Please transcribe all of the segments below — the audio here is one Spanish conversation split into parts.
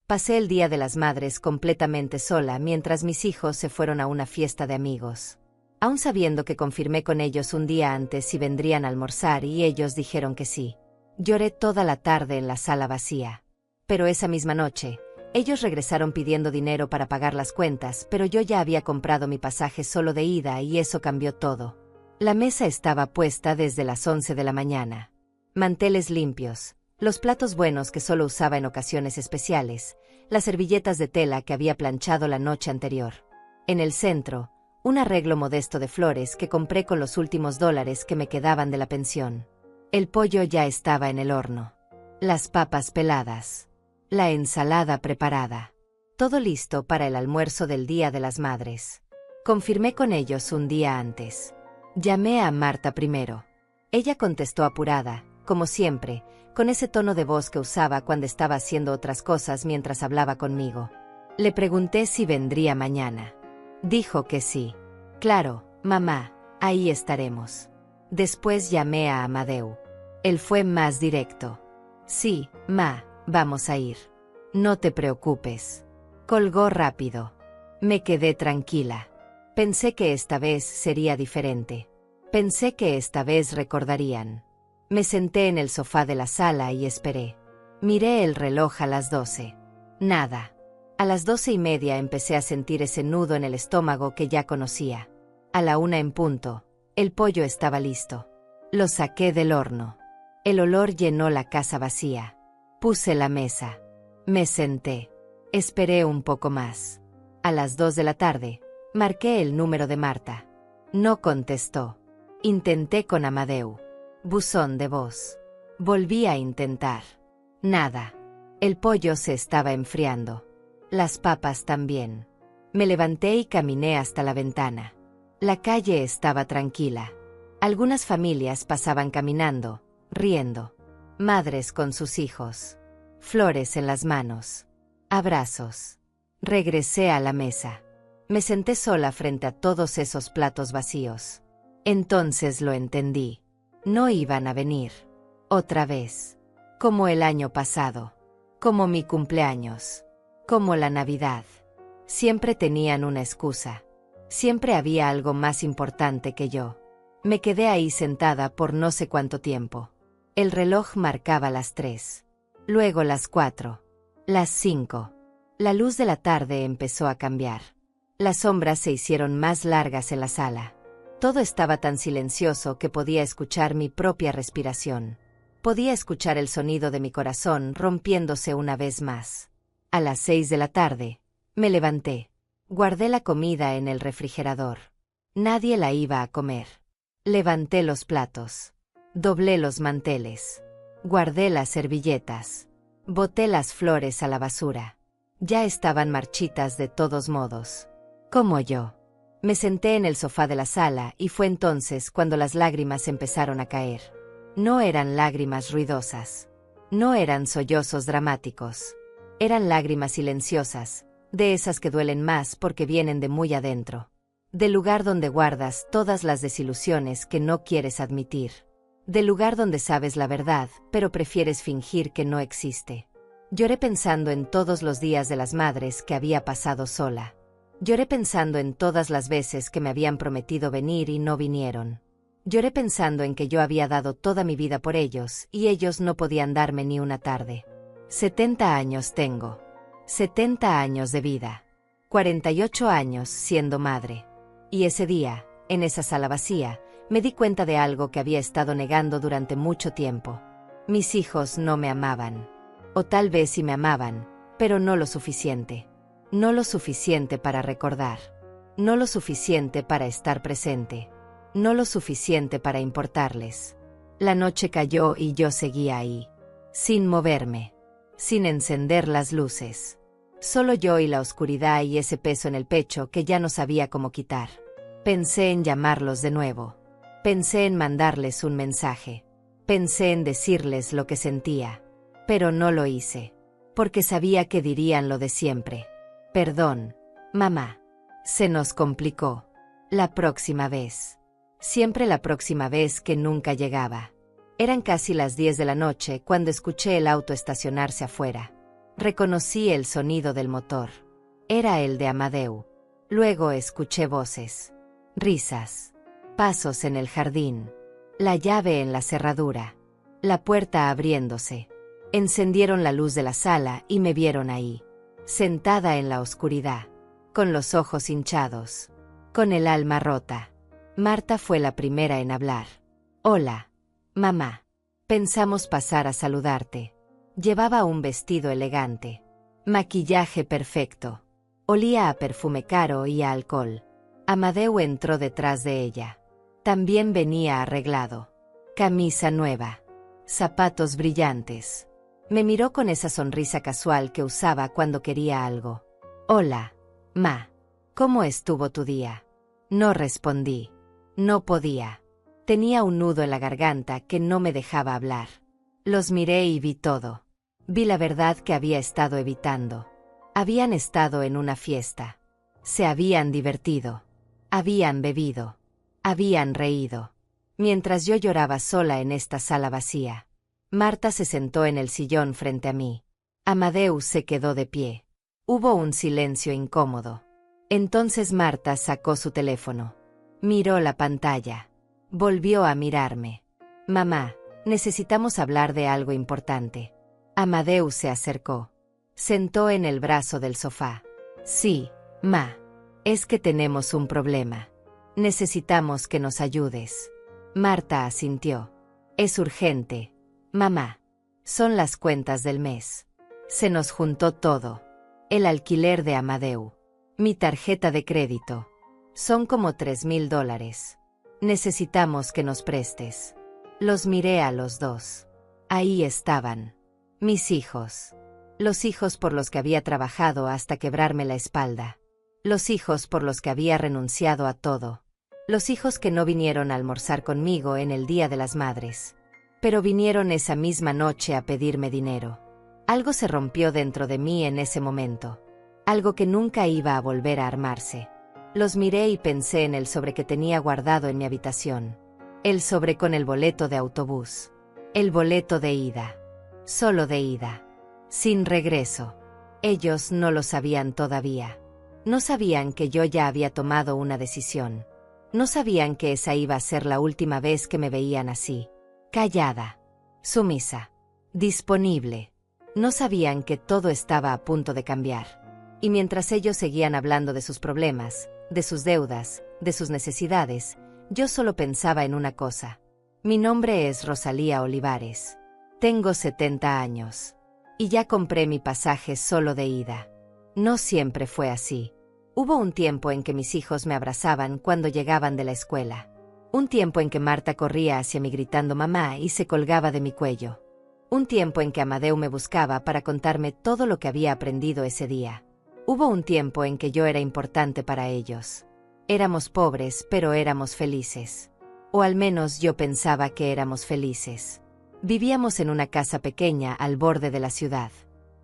Pasé el Día de las Madres completamente sola mientras mis hijos se fueron a una fiesta de amigos. Aún sabiendo que confirmé con ellos un día antes si vendrían a almorzar y ellos dijeron que sí. Lloré toda la tarde en la sala vacía. Pero esa misma noche, ellos regresaron pidiendo dinero para pagar las cuentas, pero yo ya había comprado mi pasaje solo de ida y eso cambió todo. La mesa estaba puesta desde las 11 de la mañana. Manteles limpios, los platos buenos que solo usaba en ocasiones especiales, las servilletas de tela que había planchado la noche anterior. En el centro, un arreglo modesto de flores que compré con los últimos dólares que me quedaban de la pensión. El pollo ya estaba en el horno. Las papas peladas. La ensalada preparada. Todo listo para el almuerzo del Día de las Madres. Confirmé con ellos un día antes. Llamé a Marta primero. Ella contestó apurada, como siempre, con ese tono de voz que usaba cuando estaba haciendo otras cosas mientras hablaba conmigo. Le pregunté si vendría mañana. Dijo que sí. Claro, mamá, ahí estaremos. Después llamé a Amadeu. Él fue más directo. Sí, ma, vamos a ir. No te preocupes. Colgó rápido. Me quedé tranquila. Pensé que esta vez sería diferente. Pensé que esta vez recordarían. Me senté en el sofá de la sala y esperé. Miré el reloj a las 12. Nada. A las 12:30 empecé a sentir ese nudo en el estómago que ya conocía. A la 1 en punto, el pollo estaba listo. Lo saqué del horno. El olor llenó la casa vacía. Puse la mesa. Me senté. Esperé un poco más. A las 2 de la tarde, marqué el número de Marta. No contestó. Intenté con Amadeu. Buzón de voz. Volví a intentar. Nada. El pollo se estaba enfriando. Las papas también. Me levanté y caminé hasta la ventana. La calle estaba tranquila. Algunas familias pasaban caminando, riendo. Madres con sus hijos. Flores en las manos. Abrazos. Regresé a la mesa. Me senté sola frente a todos esos platos vacíos. Entonces lo entendí. No iban a venir. Otra vez. Como el año pasado. Como mi cumpleaños. Como la Navidad. Siempre tenían una excusa. Siempre había algo más importante que yo. Me quedé ahí sentada por no sé cuánto tiempo. El reloj marcaba las 3. Luego las 4. Las 5. La luz de la tarde empezó a cambiar. Las sombras se hicieron más largas en la sala. Todo estaba tan silencioso que podía escuchar mi propia respiración. Podía escuchar el sonido de mi corazón rompiéndose una vez más. A las 6 de la tarde, me levanté. Guardé la comida en el refrigerador. Nadie la iba a comer. Levanté los platos. Doblé los manteles. Guardé las servilletas. Boté las flores a la basura. Ya estaban marchitas de todos modos. Como yo. Me senté en el sofá de la sala y fue entonces cuando las lágrimas empezaron a caer. No eran lágrimas ruidosas. No eran sollozos dramáticos. Eran lágrimas silenciosas, de esas que duelen más porque vienen de muy adentro. Del lugar donde guardas todas las desilusiones que no quieres admitir. Del lugar donde sabes la verdad, pero prefieres fingir que no existe. Lloré pensando en todos los días de las madres que había pasado sola. Lloré pensando en todas las veces que me habían prometido venir y no vinieron. Lloré pensando en que yo había dado toda mi vida por ellos y ellos no podían darme ni una tarde. 70 años tengo. 70 años de vida. 48 años siendo madre. Y ese día, en esa sala vacía, me di cuenta de algo que había estado negando durante mucho tiempo. Mis hijos no me amaban. O tal vez sí me amaban, pero no lo suficiente. No lo suficiente para recordar. No lo suficiente para estar presente. No lo suficiente para importarles. La noche cayó y yo seguía ahí. Sin moverme. Sin encender las luces. Solo yo y la oscuridad y ese peso en el pecho que ya no sabía cómo quitar. Pensé en llamarlos de nuevo. Pensé en mandarles un mensaje. Pensé en decirles lo que sentía. Pero no lo hice. Porque sabía que dirían lo de siempre. Perdón, mamá. Se nos complicó. La próxima vez. Siempre la próxima vez que nunca llegaba. Eran casi las 10 de la noche cuando escuché el auto estacionarse afuera. Reconocí el sonido del motor. Era el de Amadeu. Luego escuché voces, risas, pasos en el jardín, la llave en la cerradura, la puerta abriéndose. Encendieron la luz de la sala y me vieron ahí, sentada en la oscuridad, con los ojos hinchados, con el alma rota. Marta fue la primera en hablar. Hola, mamá. Pensamos pasar a saludarte. Llevaba un vestido elegante, maquillaje perfecto. Olía a perfume caro y a alcohol. Amadeu entró detrás de ella. También venía arreglado. Camisa nueva. Zapatos brillantes. Me miró con esa sonrisa casual que usaba cuando quería algo. Hola, ma. ¿Cómo estuvo tu día? No respondí. No podía. Tenía un nudo en la garganta que no me dejaba hablar. Los miré y vi todo. Vi la verdad que había estado evitando. Habían estado en una fiesta. Se habían divertido. Habían bebido. Habían reído. Mientras yo lloraba sola en esta sala vacía. Marta se sentó en el sillón frente a mí. Amadeu se quedó de pie. Hubo un silencio incómodo. Entonces Marta sacó su teléfono. Miró la pantalla. Volvió a mirarme. Mamá, necesitamos hablar de algo importante. Amadeu se acercó. Sentó en el brazo del sofá. Sí, ma. Es que tenemos un problema. Necesitamos que nos ayudes. Marta asintió. Es urgente. Mamá. Son las cuentas del mes. Se nos juntó todo. El alquiler de Amadeu. Mi tarjeta de crédito. Son como $3,000. Necesitamos que nos prestes. Los miré a los dos. Ahí estaban. Mis hijos. Los hijos por los que había trabajado hasta quebrarme la espalda. Los hijos por los que había renunciado a todo. Los hijos que no vinieron a almorzar conmigo en el Día de las Madres. Pero vinieron esa misma noche a pedirme dinero. Algo se rompió dentro de mí en ese momento. Algo que nunca iba a volver a armarse. Los miré y pensé en el sobre que tenía guardado en mi habitación. El sobre con el boleto de autobús. El boleto de ida. Solo de ida. Sin regreso. Ellos no lo sabían todavía. No sabían que yo ya había tomado una decisión. No sabían que esa iba a ser la última vez que me veían así. Callada. Sumisa. Disponible. No sabían que todo estaba a punto de cambiar. Y mientras ellos seguían hablando de sus problemas, de sus deudas, de sus necesidades, yo solo pensaba en una cosa. Mi nombre es Rosalía Olivares. Tengo 70 años. Y ya compré mi pasaje solo de ida. No siempre fue así. Hubo un tiempo en que mis hijos me abrazaban cuando llegaban de la escuela. Un tiempo en que Marta corría hacia mí gritando mamá y se colgaba de mi cuello. Un tiempo en que Amadeu me buscaba para contarme todo lo que había aprendido ese día. Hubo un tiempo en que yo era importante para ellos. Éramos pobres, pero éramos felices. O al menos yo pensaba que éramos felices. Vivíamos en una casa pequeña al borde de la ciudad.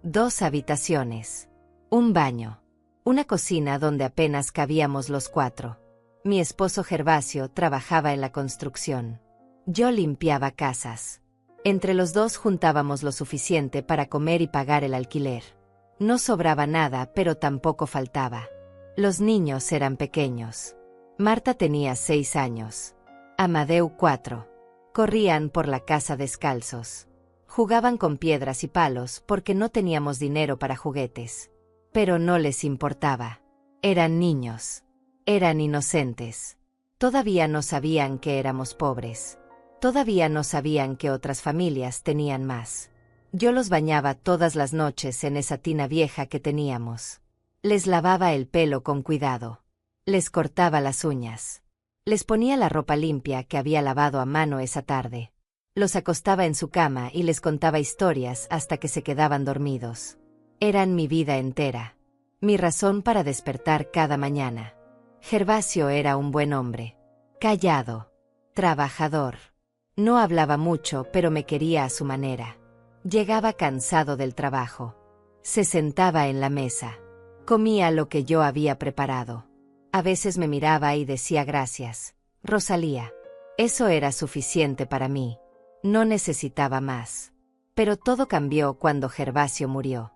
2 habitaciones. Un baño. Una cocina donde apenas cabíamos los 4. Mi esposo Gervasio trabajaba en la construcción. Yo limpiaba casas. Entre los dos juntábamos lo suficiente para comer y pagar el alquiler. No sobraba nada, pero tampoco faltaba. Los niños eran pequeños. Marta tenía 6 años. Amadeu 4. Corrían por la casa descalzos. Jugaban con piedras y palos porque no teníamos dinero para juguetes. Pero no les importaba. Eran niños. Eran inocentes. Todavía no sabían que éramos pobres. Todavía no sabían que otras familias tenían más. Yo los bañaba todas las noches en esa tina vieja que teníamos. Les lavaba el pelo con cuidado. Les cortaba las uñas. Les ponía la ropa limpia que había lavado a mano esa tarde. Los acostaba en su cama y les contaba historias hasta que se quedaban dormidos. Eran mi vida entera. Mi razón para despertar cada mañana. Gervasio era un buen hombre. Callado. Trabajador. No hablaba mucho, pero me quería a su manera. Llegaba cansado del trabajo. Se sentaba en la mesa. Comía lo que yo había preparado. A veces me miraba y decía gracias, Rosalía. Eso era suficiente para mí. No necesitaba más. Pero todo cambió cuando Gervasio murió.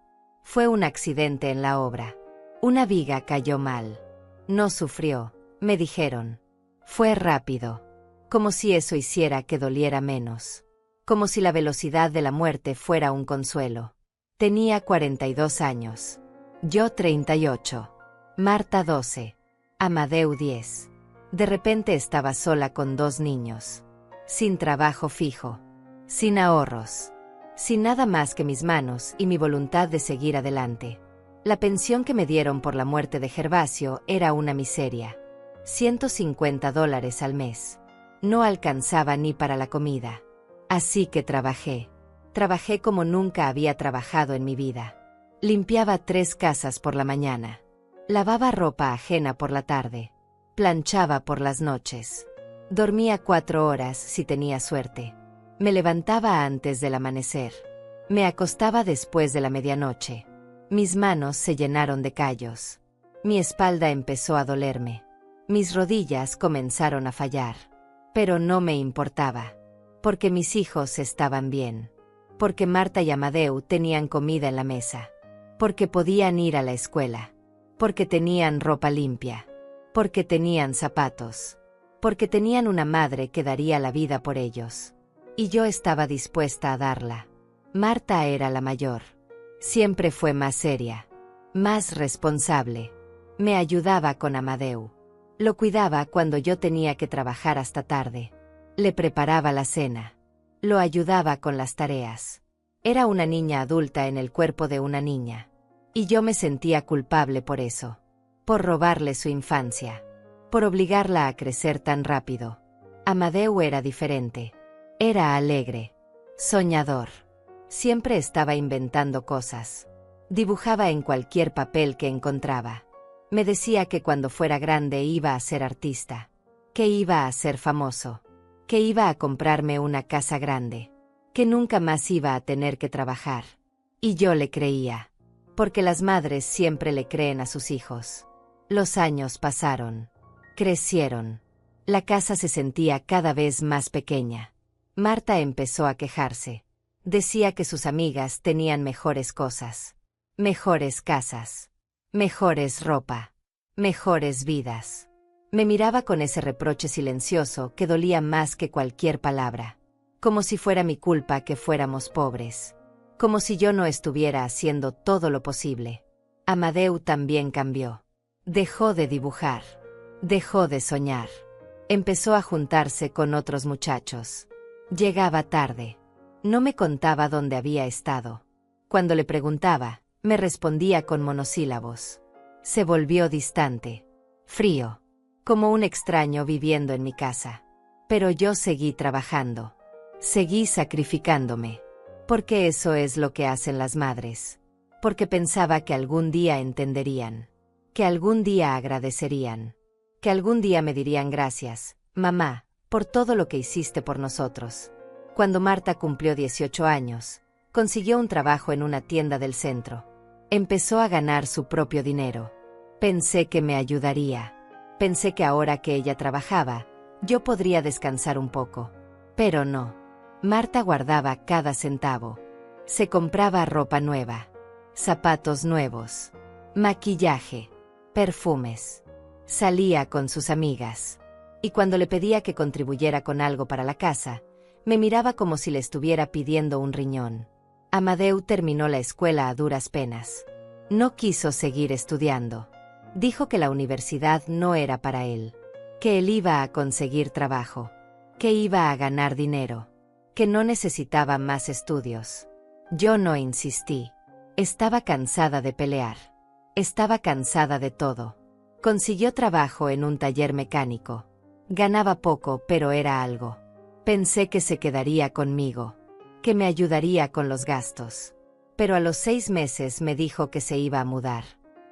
Fue un accidente en la obra. Una viga cayó mal. No sufrió, me dijeron. Fue rápido. Como si eso hiciera que doliera menos. Como si la velocidad de la muerte fuera un consuelo. Tenía 42 años. Yo 38. Marta 12. Amadeu 10. De repente estaba sola con 2 niños. Sin trabajo fijo. Sin ahorros. Sin nada más que mis manos y mi voluntad de seguir adelante. La pensión que me dieron por la muerte de Gervasio era una miseria. $150 al mes. No alcanzaba ni para la comida. Así que trabajé. Trabajé como nunca había trabajado en mi vida. Limpiaba 3 casas por la mañana. Lavaba ropa ajena por la tarde. Planchaba por las noches. Dormía 4 horas si tenía suerte. Me levantaba antes del amanecer. Me acostaba después de la medianoche. Mis manos se llenaron de callos. Mi espalda empezó a dolerme. Mis rodillas comenzaron a fallar. Pero no me importaba. Porque mis hijos estaban bien. Porque Marta y Amadeu tenían comida en la mesa. Porque podían ir a la escuela. Porque tenían ropa limpia. Porque tenían zapatos. Porque tenían una madre que daría la vida por ellos. Y yo estaba dispuesta a darla. Marta era la mayor. Siempre fue más seria. Más responsable. Me ayudaba con Amadeu. Lo cuidaba cuando yo tenía que trabajar hasta tarde. Le preparaba la cena. Lo ayudaba con las tareas. Era una niña adulta en el cuerpo de una niña. Y yo me sentía culpable por eso. Por robarle su infancia. Por obligarla a crecer tan rápido. Amadeu era diferente. Era alegre. Soñador. Siempre estaba inventando cosas. Dibujaba en cualquier papel que encontraba. Me decía que cuando fuera grande iba a ser artista. Que iba a ser famoso. Que iba a comprarme una casa grande. Que nunca más iba a tener que trabajar. Y yo le creía. Porque las madres siempre le creen a sus hijos. Los años pasaron. Crecieron. La casa se sentía cada vez más pequeña. Marta empezó a quejarse. Decía que sus amigas tenían mejores cosas. Mejores casas. Mejores ropa. Mejores vidas. Me miraba con ese reproche silencioso que dolía más que cualquier palabra. Como si fuera mi culpa que fuéramos pobres. Como si yo no estuviera haciendo todo lo posible. Amadeu también cambió. Dejó de dibujar. Dejó de soñar. Empezó a juntarse con otros muchachos. Llegaba tarde. No me contaba dónde había estado. Cuando le preguntaba, me respondía con monosílabos. Se volvió distante. Frío. Como un extraño viviendo en mi casa. Pero yo seguí trabajando. Seguí sacrificándome. Porque eso es lo que hacen las madres. Porque pensaba que algún día entenderían. Que algún día agradecerían. Que algún día me dirían gracias, mamá, por todo lo que hiciste por nosotros. Cuando Marta cumplió 18 años, consiguió un trabajo en una tienda del centro. Empezó a ganar su propio dinero. Pensé que me ayudaría. Pensé que ahora que ella trabajaba, yo podría descansar un poco. Pero no. Marta guardaba cada centavo. Se compraba ropa nueva. Zapatos nuevos. Maquillaje. Perfumes. Salía con sus amigas. Y cuando le pedía que contribuyera con algo para la casa, me miraba como si le estuviera pidiendo un riñón. Amadeu terminó la escuela a duras penas. No quiso seguir estudiando. Dijo que la universidad no era para él. Que él iba a conseguir trabajo. Que iba a ganar dinero. Que no necesitaba más estudios. Yo no insistí. Estaba cansada de pelear. Estaba cansada de todo. Consiguió trabajo en un taller mecánico. Ganaba poco, pero era algo. Pensé que se quedaría conmigo. Que me ayudaría con los gastos. Pero a los 6 meses me dijo que se iba a mudar.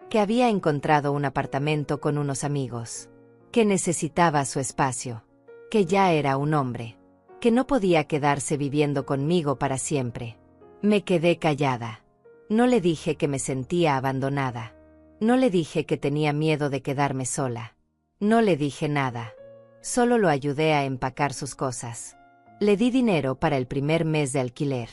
Que había encontrado un apartamento con unos amigos. Que necesitaba su espacio. Que ya era un hombre. Que no podía quedarse viviendo conmigo para siempre. Me quedé callada. No le dije que me sentía abandonada. No le dije que tenía miedo de quedarme sola. No le dije nada. Solo lo ayudé a empacar sus cosas. Le di dinero para el primer mes de alquiler.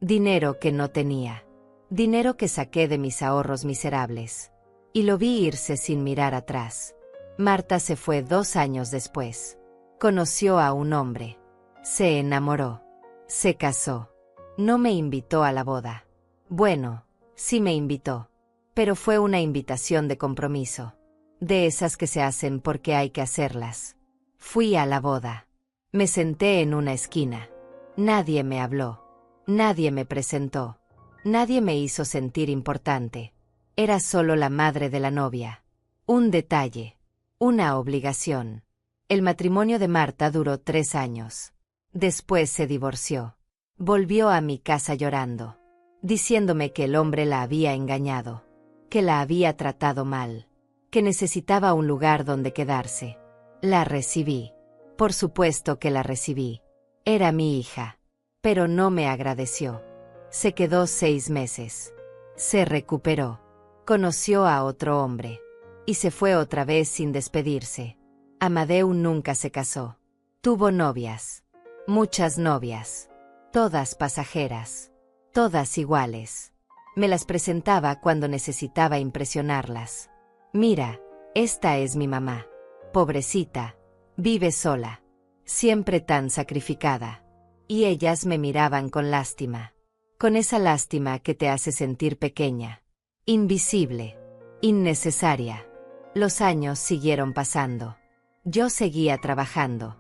Dinero que no tenía. dinero que saqué de mis ahorros miserables. Y lo vi irse sin mirar atrás. Marta se fue 2 años después. Conoció a un hombre. Se enamoró. Se casó. No me invitó a la boda. Bueno, sí me invitó. Pero fue una invitación de compromiso. De esas que se hacen porque hay que hacerlas. Fui a la boda. Me senté en una esquina. Nadie me habló. Nadie me presentó. Nadie me hizo sentir importante. Era solo la madre de la novia. Un detalle. Una obligación. El matrimonio de Marta duró 3 años. Después se divorció. Volvió a mi casa llorando, diciéndome que el hombre la había engañado, que la había tratado mal, que necesitaba un lugar donde quedarse. La recibí. Por supuesto que la recibí. Era mi hija. Pero no me agradeció. Se quedó 6 meses. Se recuperó. Conoció a otro hombre. Y se fue otra vez sin despedirse. Amadeu nunca se casó. Tuvo novias. Muchas novias. Todas pasajeras. Todas iguales. Me las presentaba cuando necesitaba impresionarlas. Mira, esta es mi mamá. Pobrecita. Vive sola. Siempre tan sacrificada. Y ellas me miraban con lástima. Con esa lástima que te hace sentir pequeña. Invisible. Innecesaria. Los años siguieron pasando. Yo seguía trabajando.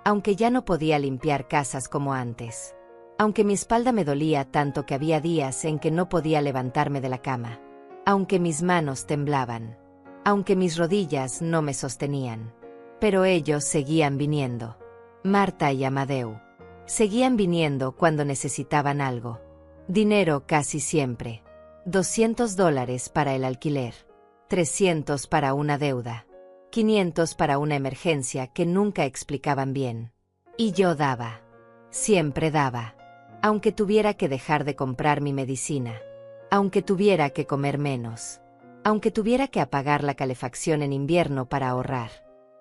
Aunque ya no podía limpiar casas como antes. Aunque mi espalda me dolía tanto que había días en que no podía levantarme de la cama. Aunque mis manos temblaban. Aunque mis rodillas no me sostenían. Pero ellos seguían viniendo. Marta y Amadeu. Seguían viniendo cuando necesitaban algo. Dinero casi siempre. $200 para el alquiler. 300 para una deuda. 500 para una emergencia que nunca explicaban bien. Y yo daba. Siempre daba. Aunque tuviera que dejar de comprar mi medicina. Aunque tuviera que comer menos. Aunque tuviera que apagar la calefacción en invierno para ahorrar.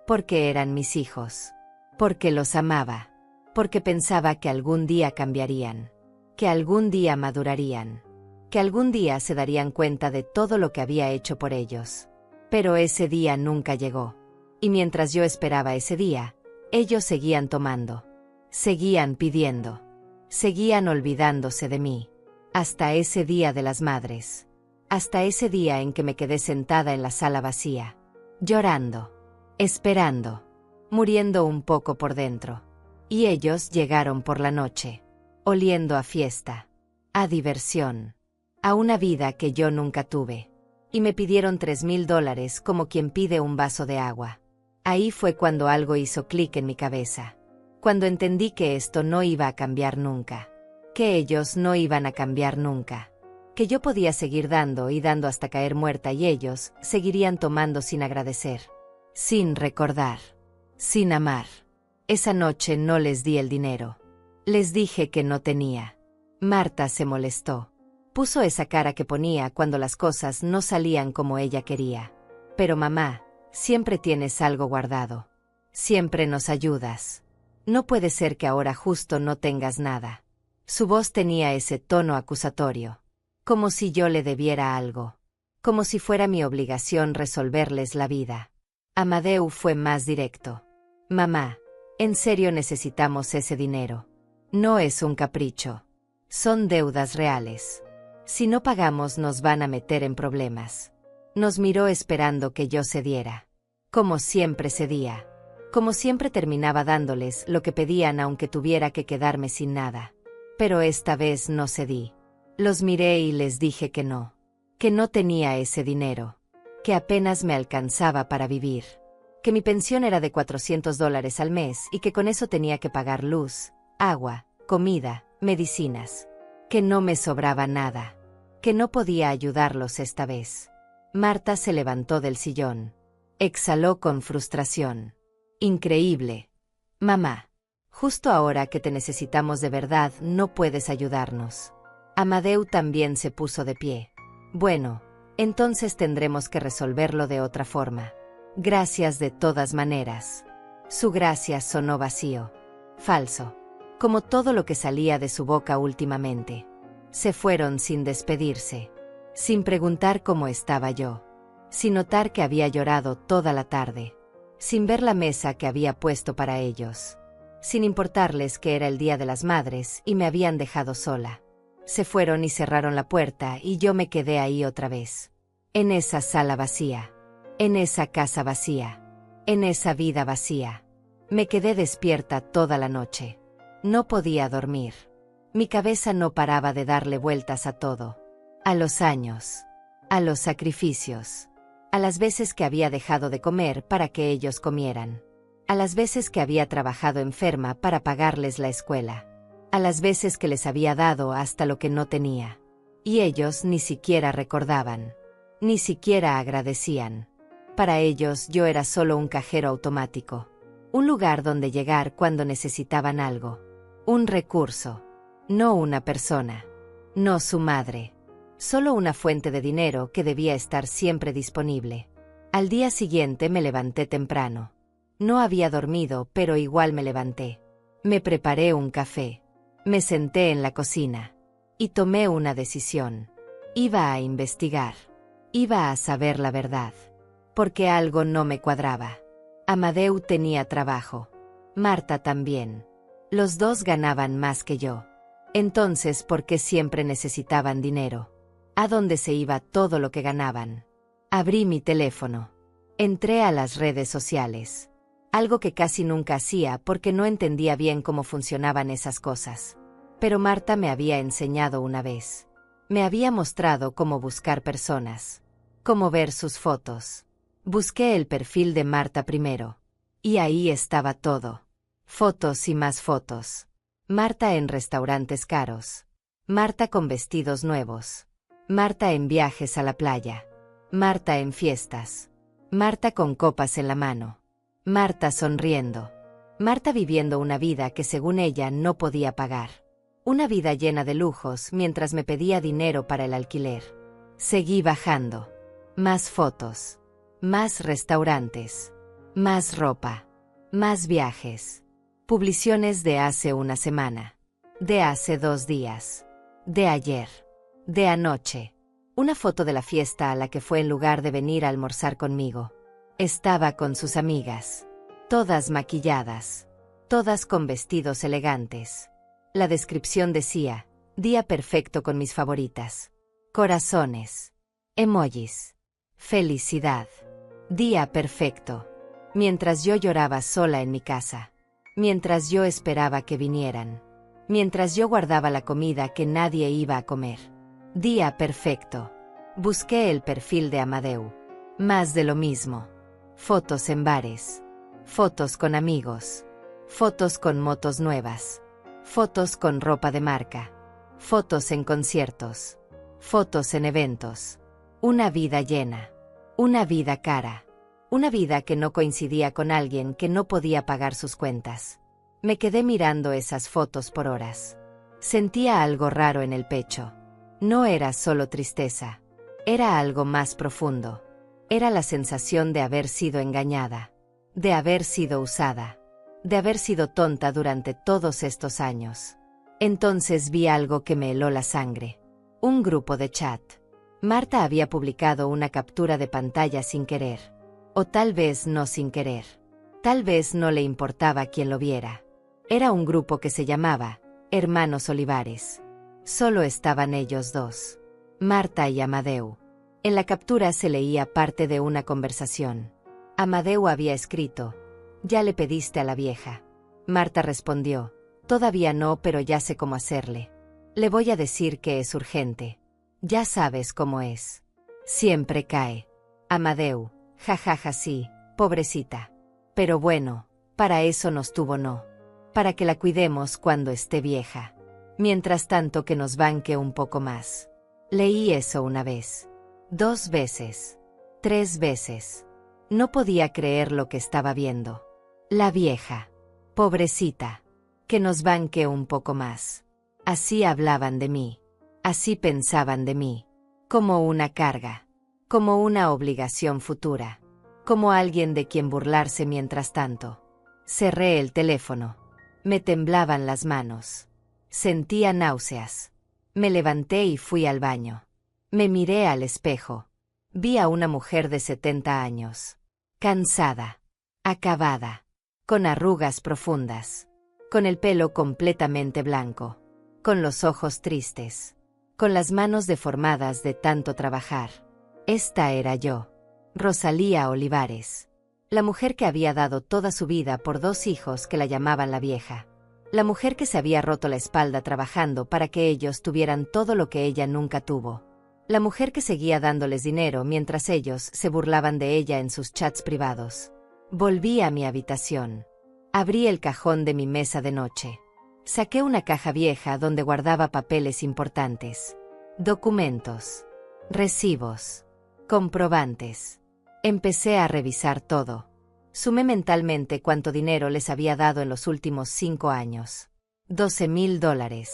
Porque eran mis hijos. Porque los amaba. Porque pensaba que algún día cambiarían. Que algún día madurarían. Que algún día se darían cuenta de todo lo que había hecho por ellos. Pero ese día nunca llegó. Y mientras yo esperaba ese día, ellos seguían tomando. Seguían pidiendo. Seguían olvidándose de mí. Hasta ese día de las madres. Hasta ese día en que me quedé sentada en la sala vacía. Llorando. Esperando. Muriendo un poco por dentro. Y ellos llegaron por la noche. Oliendo a fiesta. A diversión. A una vida que yo nunca tuve. Y me pidieron $3,000 como quien pide un vaso de agua. Ahí fue cuando algo hizo clic en mi cabeza. Cuando entendí que esto no iba a cambiar nunca. Que ellos no iban a cambiar nunca. Que yo podía seguir dando y dando hasta caer muerta y ellos seguirían tomando sin agradecer. Sin recordar. Sin amar. Esa noche no les di el dinero. Les dije que no tenía. Marta se molestó. Puso esa cara que ponía cuando las cosas no salían como ella quería. Pero mamá, siempre tienes algo guardado. Siempre nos ayudas. No puede ser que ahora justo no tengas nada. Su voz tenía ese tono acusatorio. Como si yo le debiera algo. Como si fuera mi obligación resolverles la vida. Amadeu fue más directo. Mamá, en serio necesitamos ese dinero. No es un capricho. Son deudas reales. Si no pagamos nos van a meter en problemas. Nos miró esperando que yo cediera. Como siempre cedía. Como siempre terminaba dándoles lo que pedían aunque tuviera que quedarme sin nada. Pero esta vez no cedí. Los miré y les dije que no. Que no tenía ese dinero. Que apenas me alcanzaba para vivir. Que mi pensión era de $400 al mes y que con eso tenía que pagar luz, agua, comida, medicinas. Que no me sobraba nada. Que no podía ayudarlos esta vez. Marta se levantó del sillón. Exhaló con frustración. Increíble. Mamá. Justo ahora que te necesitamos de verdad no puedes ayudarnos. Amadeu también se puso de pie. Bueno, entonces tendremos que resolverlo de otra forma. Gracias de todas maneras. Su gracias sonó vacío. Falso. Como todo lo que salía de su boca últimamente. Se fueron sin despedirse, sin preguntar cómo estaba yo, sin notar que había llorado toda la tarde, sin ver la mesa que había puesto para ellos, sin importarles que era el Día de las Madres y me habían dejado sola. Se fueron y cerraron la puerta y yo me quedé ahí otra vez. En esa sala vacía, en esa casa vacía, en esa vida vacía. Me quedé despierta toda la noche. No podía dormir. Mi cabeza no paraba de darle vueltas a todo. A los años, a los sacrificios, a las veces que había dejado de comer para que ellos comieran, a las veces que había trabajado enferma para pagarles la escuela, a las veces que les había dado hasta lo que no tenía. Y ellos ni siquiera recordaban, ni siquiera agradecían. Para ellos yo era solo un cajero automático, un lugar donde llegar cuando necesitaban algo, un recurso, no una persona, no su madre, solo una fuente de dinero que debía estar siempre disponible. Al día siguiente me levanté temprano. No había dormido, pero igual me levanté. Me preparé un café. Me senté en la cocina. Y tomé una decisión. Iba a investigar. Iba a saber la verdad. Porque algo no me cuadraba. Amadeu tenía trabajo. Marta también. Los dos ganaban más que yo. Entonces, ¿por qué siempre necesitaban dinero? ¿A dónde se iba todo lo que ganaban? Abrí mi teléfono. Entré a las redes sociales. Algo que casi nunca hacía porque no entendía bien cómo funcionaban esas cosas. Pero Marta me había enseñado una vez. Me había mostrado cómo buscar personas. Cómo ver sus fotos. Busqué el perfil de Marta primero. Y ahí estaba todo. Fotos y más fotos. Marta en restaurantes caros. Marta con vestidos nuevos. Marta en viajes a la playa. Marta en fiestas. Marta con copas en la mano. Marta sonriendo. Marta viviendo una vida que según ella no podía pagar. Una vida llena de lujos mientras me pedía dinero para el alquiler. Seguí bajando. Más fotos. Más restaurantes. Más ropa. Más viajes. Publicaciones de hace una semana. De hace 2 días. De ayer. De anoche. Una foto de la fiesta a la que fue en lugar de venir a almorzar conmigo. Estaba con sus amigas. Todas maquilladas. Todas con vestidos elegantes. La descripción decía, día perfecto con mis favoritas. Corazones. Emojis. Felicidad. Día perfecto. Mientras yo lloraba sola en mi casa. Mientras yo esperaba que vinieran. Mientras yo guardaba la comida que nadie iba a comer. Día perfecto. Busqué el perfil de Amadeu. Más de lo mismo. Fotos en bares. Fotos con amigos. Fotos con motos nuevas. Fotos con ropa de marca. Fotos en conciertos. Fotos en eventos. Una vida llena. Una vida cara. Una vida que no coincidía con alguien que no podía pagar sus cuentas. Me quedé mirando esas fotos por horas. Sentía algo raro en el pecho. No era solo tristeza. Era algo más profundo. Era la sensación de haber sido engañada. De haber sido usada. De haber sido tonta durante todos estos años. Entonces vi algo que me heló la sangre. Un grupo de chat. Marta había publicado una captura de pantalla sin querer. O tal vez no sin querer. Tal vez no le importaba quién lo viera. Era un grupo que se llamaba Hermanos Olivares. Solo estaban ellos dos. Marta y Amadeu. En la captura se leía parte de una conversación. Amadeu había escrito, «¿Ya le pediste a la vieja?» Marta respondió, «Todavía no, pero ya sé cómo hacerle. Le voy a decir que es urgente. Ya sabes cómo es. Siempre cae». Amadeu, «Jajaja sí, pobrecita. Pero bueno, para eso nos tuvo no. Para que la cuidemos cuando esté vieja. Mientras tanto que nos banque un poco más». Leí eso una vez. 2 veces. 3 veces. No podía creer lo que estaba viendo. La vieja. Pobrecita. Que nos banque un poco más. Así hablaban de mí. Así pensaban de mí. Como una carga. Como una obligación futura. Como alguien de quien burlarse mientras tanto. Cerré el teléfono. Me temblaban las manos. Sentía náuseas. Me levanté y fui al baño. Me miré al espejo. Vi a una mujer de 70 años. Cansada. Acabada. Con arrugas profundas. Con el pelo completamente blanco. Con los ojos tristes. Con las manos deformadas de tanto trabajar. Esta era yo. Rosalía Olivares. La mujer que había dado toda su vida por 2 hijos que la llamaban la vieja. La mujer que se había roto la espalda trabajando para que ellos tuvieran todo lo que ella nunca tuvo. La mujer que seguía dándoles dinero mientras ellos se burlaban de ella en sus chats privados. Volví a mi habitación. Abrí el cajón de mi mesa de noche. Saqué una caja vieja donde guardaba papeles importantes. Documentos. Recibos. Comprobantes. Empecé a revisar todo. Sumé mentalmente cuánto dinero les había dado en los últimos 5 años. $12,000.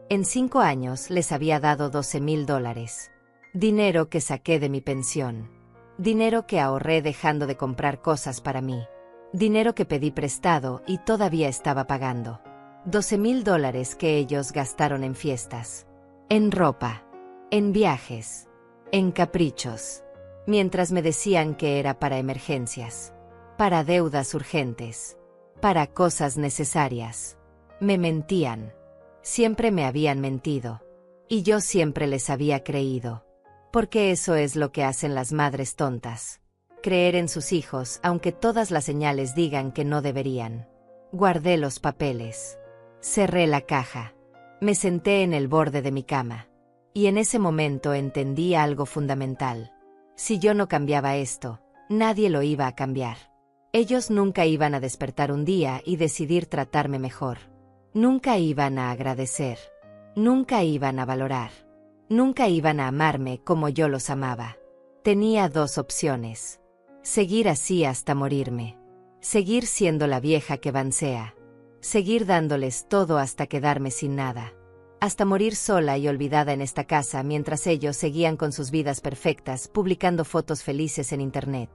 En 5 años les había dado $12,000. Dinero que saqué de mi pensión. Dinero que ahorré dejando de comprar cosas para mí. Dinero que pedí prestado y todavía estaba pagando. $12,000 que ellos gastaron en fiestas. En ropa. En viajes. En caprichos. Mientras me decían que era para emergencias. Para deudas urgentes. Para cosas necesarias. Me mentían. Siempre me habían mentido. Y yo siempre les había creído. Porque eso es lo que hacen las madres tontas. Creer en sus hijos aunque todas las señales digan que no deberían. Guardé los papeles. Cerré la caja. Me senté en el borde de mi cama. Y en ese momento entendí algo fundamental. Si yo no cambiaba esto, nadie lo iba a cambiar. Ellos nunca iban a despertar un día y decidir tratarme mejor. Nunca iban a agradecer. Nunca iban a valorar. Nunca iban a amarme como yo los amaba. Tenía 2 opciones. Seguir así hasta morirme. Seguir siendo la vieja que vansea. Seguir dándoles todo hasta quedarme sin nada. Hasta morir sola y olvidada en esta casa mientras ellos seguían con sus vidas perfectas publicando fotos felices en internet.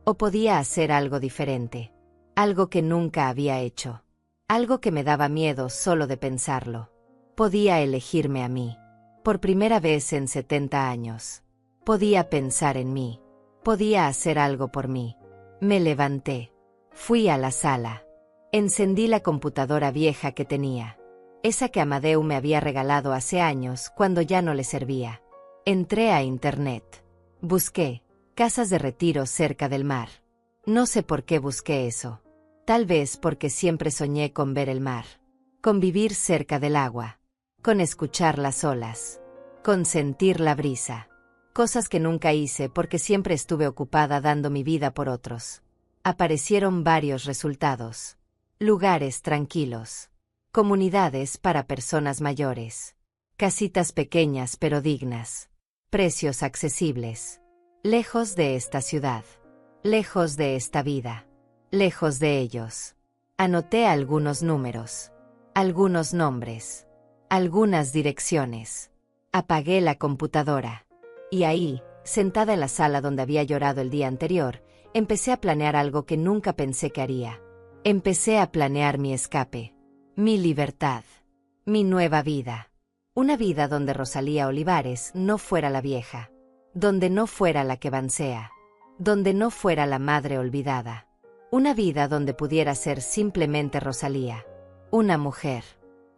O podía hacer algo diferente. Algo que nunca había hecho. Algo que me daba miedo solo de pensarlo. Podía elegirme a mí. Por primera vez en 70 años. Podía pensar en mí. Podía hacer algo por mí. Me levanté. Fui a la sala. Encendí la computadora vieja que tenía. Esa que Amadeu me había regalado hace años cuando ya no le servía. Entré a internet. Busqué casas de retiro cerca del mar. No sé por qué busqué eso. Tal vez porque siempre soñé con ver el mar. Con vivir cerca del agua. Con escuchar las olas. Con sentir la brisa. Cosas que nunca hice porque siempre estuve ocupada dando mi vida por otros. Aparecieron varios resultados. Lugares tranquilos. Comunidades para personas mayores. Casitas pequeñas pero dignas. Precios accesibles. Lejos de esta ciudad. Lejos de esta vida. Lejos de ellos. Anoté algunos números. Algunos nombres. Algunas direcciones. Apagué la computadora. Y ahí, sentada en la sala donde había llorado el día anterior, empecé a planear algo que nunca pensé que haría. Empecé a planear mi escape. Mi libertad. Mi nueva vida. Una vida donde Rosalía Olivares no fuera la vieja. Donde no fuera la que vansea. Donde no fuera la madre olvidada. Una vida donde pudiera ser simplemente Rosalía. Una mujer.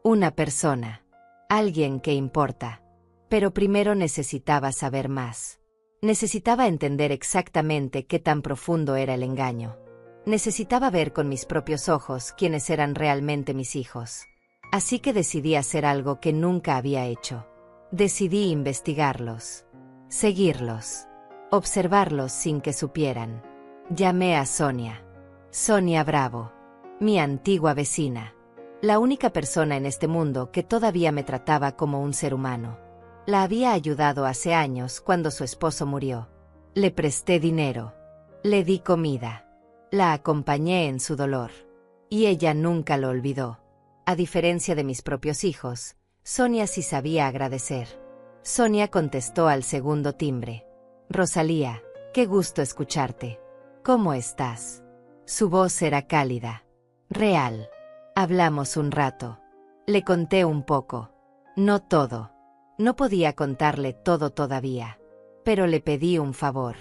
Una persona. Alguien que importa. Pero primero necesitaba saber más. Necesitaba entender exactamente qué tan profundo era el engaño. Necesitaba ver con mis propios ojos quiénes eran realmente mis hijos. Así que decidí hacer algo que nunca había hecho. Decidí investigarlos. Seguirlos. Observarlos sin que supieran. Llamé a Sonia. Sonia Bravo. Mi antigua vecina. La única persona en este mundo que todavía me trataba como un ser humano. La había ayudado hace años cuando su esposo murió. Le presté dinero. Le di comida. La acompañé en su dolor. Y ella nunca lo olvidó. A diferencia de mis propios hijos, Sonia sí sabía agradecer. Sonia contestó al segundo timbre. Rosalía, qué gusto escucharte. ¿Cómo estás? Su voz era cálida. Real. Hablamos un rato. Le conté un poco. No todo. No podía contarle todo todavía. Pero le pedí un favor.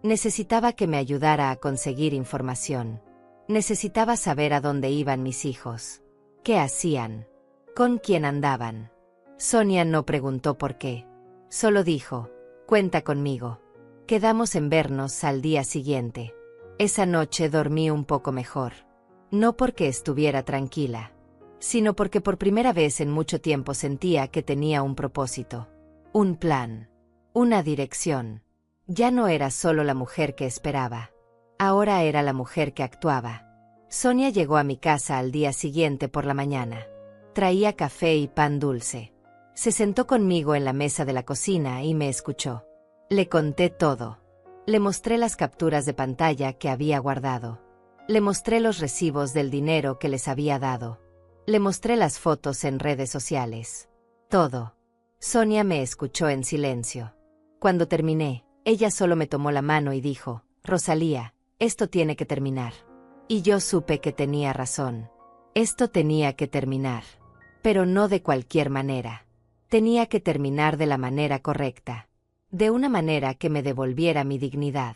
Necesitaba que me ayudara a conseguir información. Necesitaba saber a dónde iban mis hijos. ¿Qué hacían? ¿Con quién andaban? Sonia no preguntó por qué. Solo dijo, cuenta conmigo. Quedamos en vernos al día siguiente. Esa noche dormí un poco mejor. No porque estuviera tranquila, sino porque por primera vez en mucho tiempo sentía que tenía un propósito, un plan, una dirección. Ya no era solo la mujer que esperaba. Ahora era la mujer que actuaba. Sonia llegó a mi casa al día siguiente por la mañana. Traía café y pan dulce. Se sentó conmigo en la mesa de la cocina y me escuchó. Le conté todo. Le mostré las capturas de pantalla que había guardado. Le mostré los recibos del dinero que les había dado. Le mostré las fotos en redes sociales. Todo. Sonia me escuchó en silencio. Cuando terminé, ella solo me tomó la mano y dijo, Rosalía, esto tiene que terminar. Y yo supe que tenía razón. Esto tenía que terminar. Pero no de cualquier manera. Tenía que terminar de la manera correcta. De una manera que me devolviera mi dignidad.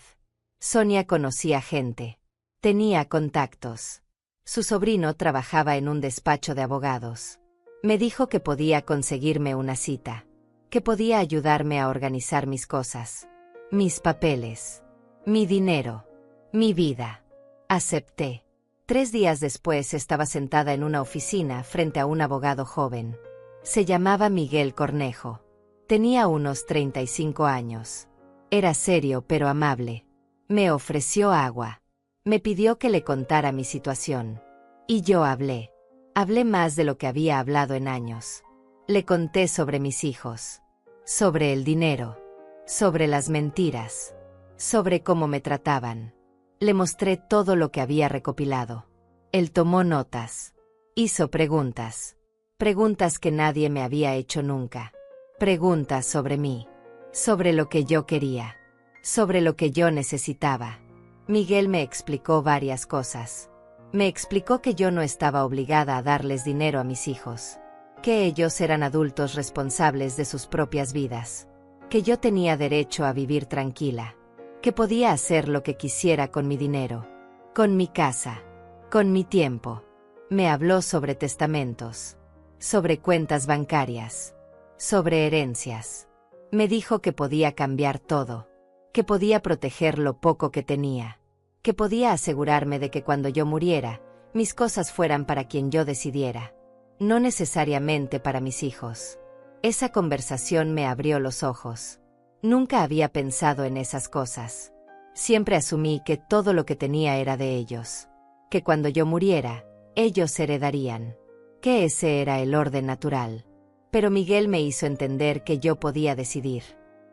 Sonia conocía gente. Tenía contactos. Su sobrino trabajaba en un despacho de abogados. Me dijo que podía conseguirme una cita. Que podía ayudarme a organizar mis cosas. Mis papeles. Mi dinero. Mi vida. Acepté. 3 días después estaba sentada en una oficina frente a un abogado joven. Se llamaba Miguel Cornejo. Tenía unos 35 años. Era serio pero amable. Me ofreció agua. Me pidió que le contara mi situación. Y yo hablé. Hablé más de lo que había hablado en años. Le conté sobre mis hijos. Sobre el dinero. Sobre las mentiras. Sobre cómo me trataban. Le mostré todo lo que había recopilado. Él tomó notas. Hizo preguntas. Preguntas que nadie me había hecho nunca. Preguntas sobre mí. Sobre lo que yo quería. Sobre lo que yo necesitaba. Miguel me explicó varias cosas. Me explicó que yo no estaba obligada a darles dinero a mis hijos. Que ellos eran adultos responsables de sus propias vidas. Que yo tenía derecho a vivir tranquila. Que podía hacer lo que quisiera con mi dinero. Con mi casa. Con mi tiempo. Me habló sobre testamentos. Sobre cuentas bancarias. Sobre herencias. Me dijo que podía cambiar todo. Que podía proteger lo poco que tenía. Que podía asegurarme de que cuando yo muriera, mis cosas fueran para quien yo decidiera. No necesariamente para mis hijos. Esa conversación me abrió los ojos. Nunca había pensado en esas cosas. Siempre asumí que todo lo que tenía era de ellos. Que cuando yo muriera, ellos heredarían. Que ese era el orden natural. Pero Miguel me hizo entender que yo podía decidir.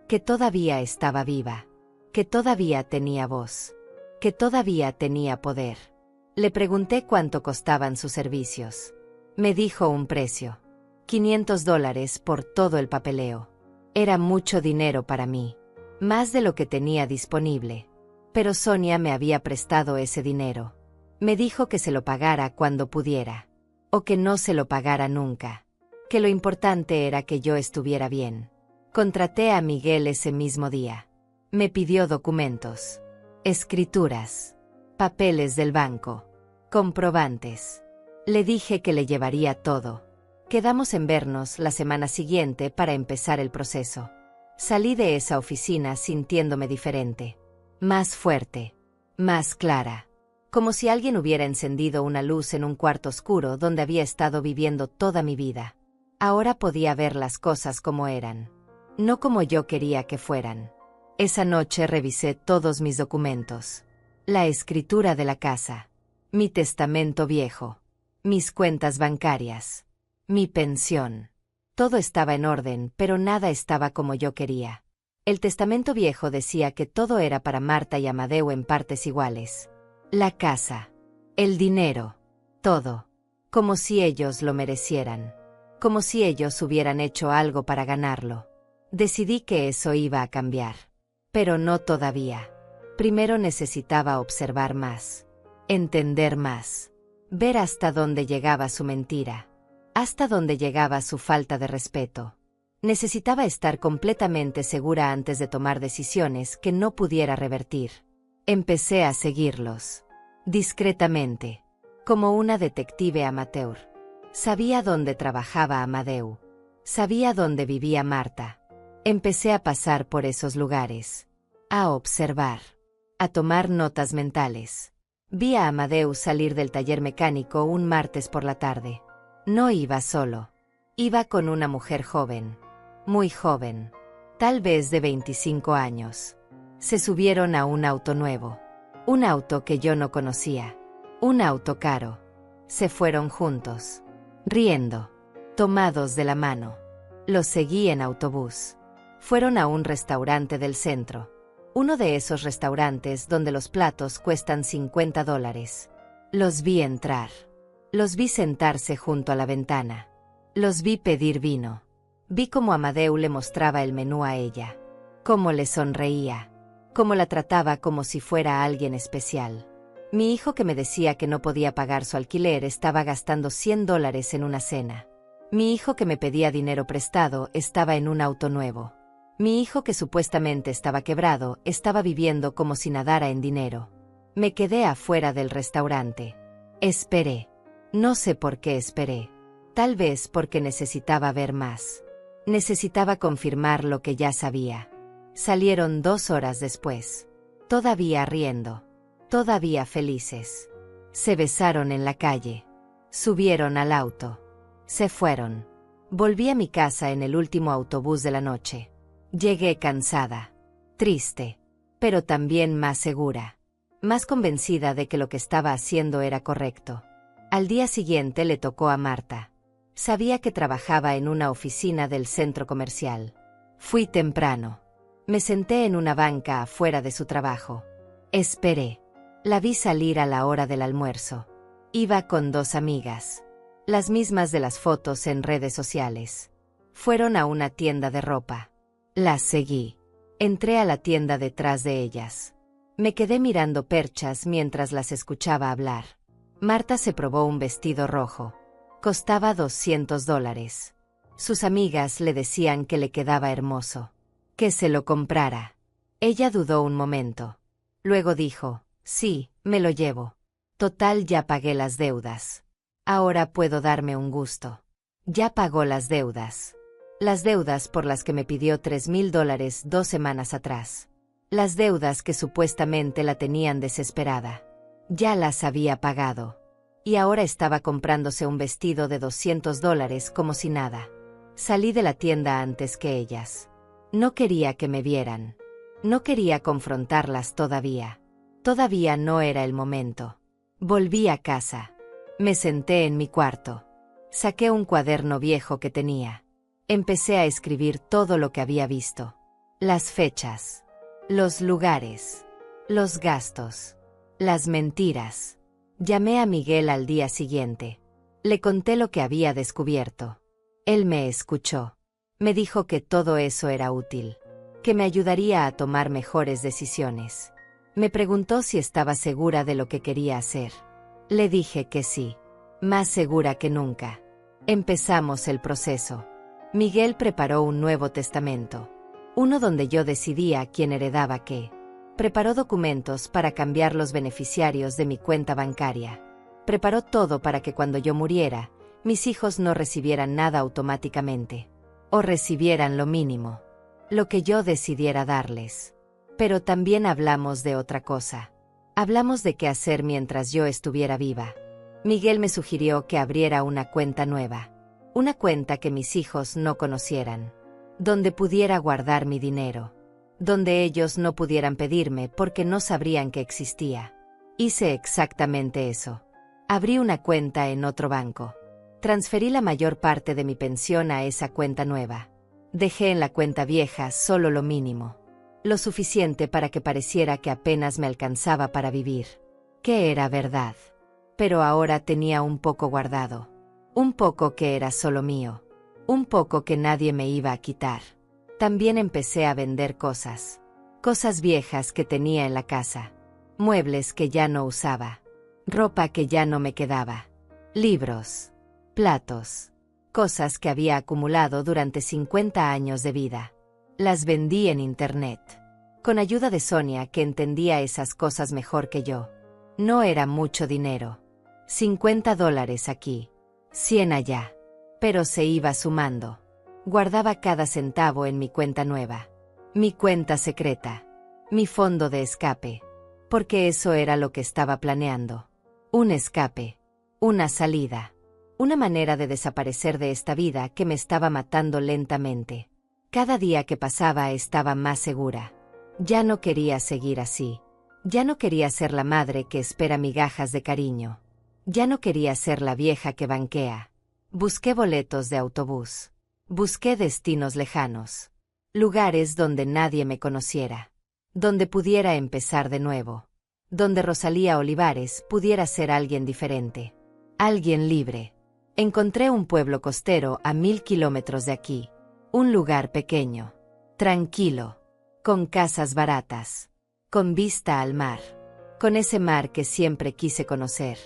Que todavía estaba viva. Que todavía tenía voz. Que todavía tenía poder. Le pregunté cuánto costaban sus servicios. Me dijo un precio. $500 por todo el papeleo. Era mucho dinero para mí. Más de lo que tenía disponible. Pero Sonia me había prestado ese dinero. Me dijo que se lo pagara cuando pudiera. O que no se lo pagara nunca. Que lo importante era que yo estuviera bien. Contraté a Miguel ese mismo día. Me pidió documentos. Escrituras. Papeles del banco. Comprobantes. Le dije que le llevaría todo. Quedamos en vernos la semana siguiente para empezar el proceso. Salí de esa oficina sintiéndome diferente. Más fuerte. Más clara. Como si alguien hubiera encendido una luz en un cuarto oscuro donde había estado viviendo toda mi vida. Ahora podía ver las cosas como eran. No como yo quería que fueran. Esa noche revisé todos mis documentos. La escritura de la casa. Mi testamento viejo. Mis cuentas bancarias. Mi pensión. Todo estaba en orden, pero nada estaba como yo quería. El testamento viejo decía que todo era para Marta y Amadeo en partes iguales. La casa. El dinero. Todo. Como si ellos lo merecieran. Como si ellos hubieran hecho algo para ganarlo. Decidí que eso iba a cambiar. Pero no todavía. Primero necesitaba observar más. Entender más. Ver hasta dónde llegaba su mentira. Hasta dónde llegaba su falta de respeto. Necesitaba estar completamente segura antes de tomar decisiones que no pudiera revertir. Empecé a seguirlos. Discretamente. Como una detective amateur. Sabía dónde trabajaba Amadeu. Sabía dónde vivía Marta. Empecé a pasar por esos lugares. A observar. A tomar notas mentales. Vi a Amadeu salir del taller mecánico un martes por la tarde. No iba solo. Iba con una mujer joven. Muy joven. Tal vez de 25 años. Se subieron a un auto nuevo. Un auto que yo no conocía. Un auto caro. Se fueron juntos. Riendo. Tomados de la mano. Los seguí en autobús. Fueron a un restaurante del centro. Uno de esos restaurantes donde los platos cuestan $50. Los vi entrar. Los vi sentarse junto a la ventana. Los vi pedir vino. Vi cómo Amadeu le mostraba el menú a ella. Cómo le sonreía. Cómo la trataba como si fuera alguien especial. Mi hijo que me decía que no podía pagar su alquiler estaba gastando $100 en una cena. Mi hijo que me pedía dinero prestado estaba en un auto nuevo. Mi hijo que supuestamente estaba quebrado estaba viviendo como si nadara en dinero. Me quedé afuera del restaurante. Esperé. No sé por qué esperé. Tal vez porque necesitaba ver más. Necesitaba confirmar lo que ya sabía. Salieron 2 horas después. Todavía riendo. Todavía felices. Se besaron en la calle. Subieron al auto. Se fueron. Volví a mi casa en el último autobús de la noche. Llegué cansada. Triste. Pero también más segura. Más convencida de que lo que estaba haciendo era correcto. Al día siguiente le tocó a Marta. Sabía que trabajaba en una oficina del centro comercial. Fui temprano. Me senté en una banca afuera de su trabajo. Esperé. La vi salir a la hora del almuerzo. Iba con 2 amigas. Las mismas de las fotos en redes sociales. Fueron a una tienda de ropa. Las seguí. Entré a la tienda detrás de ellas. Me quedé mirando perchas mientras las escuchaba hablar. Marta se probó un vestido rojo. Costaba $200. Sus amigas le decían que le quedaba hermoso. Que se lo comprara. Ella dudó un momento. Luego dijo, sí, me lo llevo. Total, ya pagué las deudas. Ahora puedo darme un gusto. Ya pagó las deudas. Las deudas por las que me pidió $3,000 2 semanas atrás. Las deudas que supuestamente la tenían desesperada. Ya las había pagado. Y ahora estaba comprándose un vestido de $200 como si nada. Salí de la tienda antes que ellas. No quería que me vieran. No quería confrontarlas todavía. Todavía no era el momento. Volví a casa. Me senté en mi cuarto. Saqué un cuaderno viejo que tenía. Empecé a escribir todo lo que había visto. Las fechas. Los lugares. Los gastos. Las mentiras. Llamé a Miguel al día siguiente. Le conté lo que había descubierto. Él me escuchó. Me dijo que todo eso era útil. Que me ayudaría a tomar mejores decisiones. Me preguntó si estaba segura de lo que quería hacer. Le dije que sí. Más segura que nunca. Empezamos el proceso. Miguel preparó un nuevo testamento. Uno donde yo decidía quién heredaba qué. Preparó documentos para cambiar los beneficiarios de mi cuenta bancaria. Preparó todo para que cuando yo muriera, mis hijos no recibieran nada automáticamente. O recibieran lo mínimo. Lo que yo decidiera darles. Pero también hablamos de otra cosa. Hablamos de qué hacer mientras yo estuviera viva. Miguel me sugirió que abriera una cuenta nueva. Una cuenta que mis hijos no conocieran. Donde pudiera guardar mi dinero. Donde ellos no pudieran pedirme porque no sabrían que existía. Hice exactamente eso. Abrí una cuenta en otro banco. Transferí la mayor parte de mi pensión a esa cuenta nueva. Dejé en la cuenta vieja solo lo mínimo. Lo suficiente para que pareciera que apenas me alcanzaba para vivir. Que era verdad. Pero ahora tenía un poco guardado. Un poco que era solo mío. Un poco que nadie me iba a quitar. También empecé a vender cosas. Cosas viejas que tenía en la casa. Muebles que ya no usaba. Ropa que ya no me quedaba. Libros. Platos. cosas que había acumulado durante 50 años de vida. Las vendí en internet. Con ayuda de Sonia, que entendía esas cosas mejor que yo. No era mucho dinero. $50 aquí, 100 allá. Pero se iba sumando. Guardaba cada centavo en mi cuenta nueva. Mi cuenta secreta. Mi fondo de escape. Porque eso era lo que estaba planeando. Un escape. Una salida. Una manera de desaparecer de esta vida que me estaba matando lentamente. Cada día que pasaba estaba más segura. Ya no quería seguir así. Ya no quería ser la madre que espera migajas de cariño. Ya no quería ser la vieja que banquea. Busqué boletos de autobús. Busqué destinos lejanos. Lugares donde nadie me conociera. Donde pudiera empezar de nuevo. Donde Rosalía Olivares pudiera ser alguien diferente. Alguien libre. Encontré un pueblo costero a 1000 kilómetros de aquí. Un lugar pequeño. Tranquilo. Con casas baratas. Con vista al mar. Con ese mar que siempre quise conocer.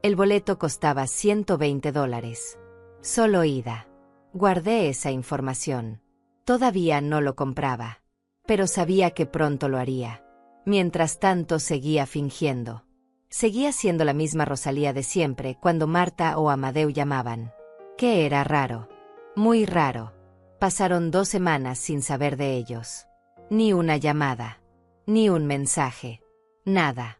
El boleto costaba $120. Solo ida. Guardé esa información. Todavía no lo compraba. Pero sabía que pronto lo haría. Mientras tanto seguía fingiendo. Seguía siendo la misma Rosalía de siempre cuando Marta o Amadeu llamaban. Que era raro. Muy raro. Pasaron 2 semanas sin saber de ellos. Ni una llamada. Ni un mensaje. Nada.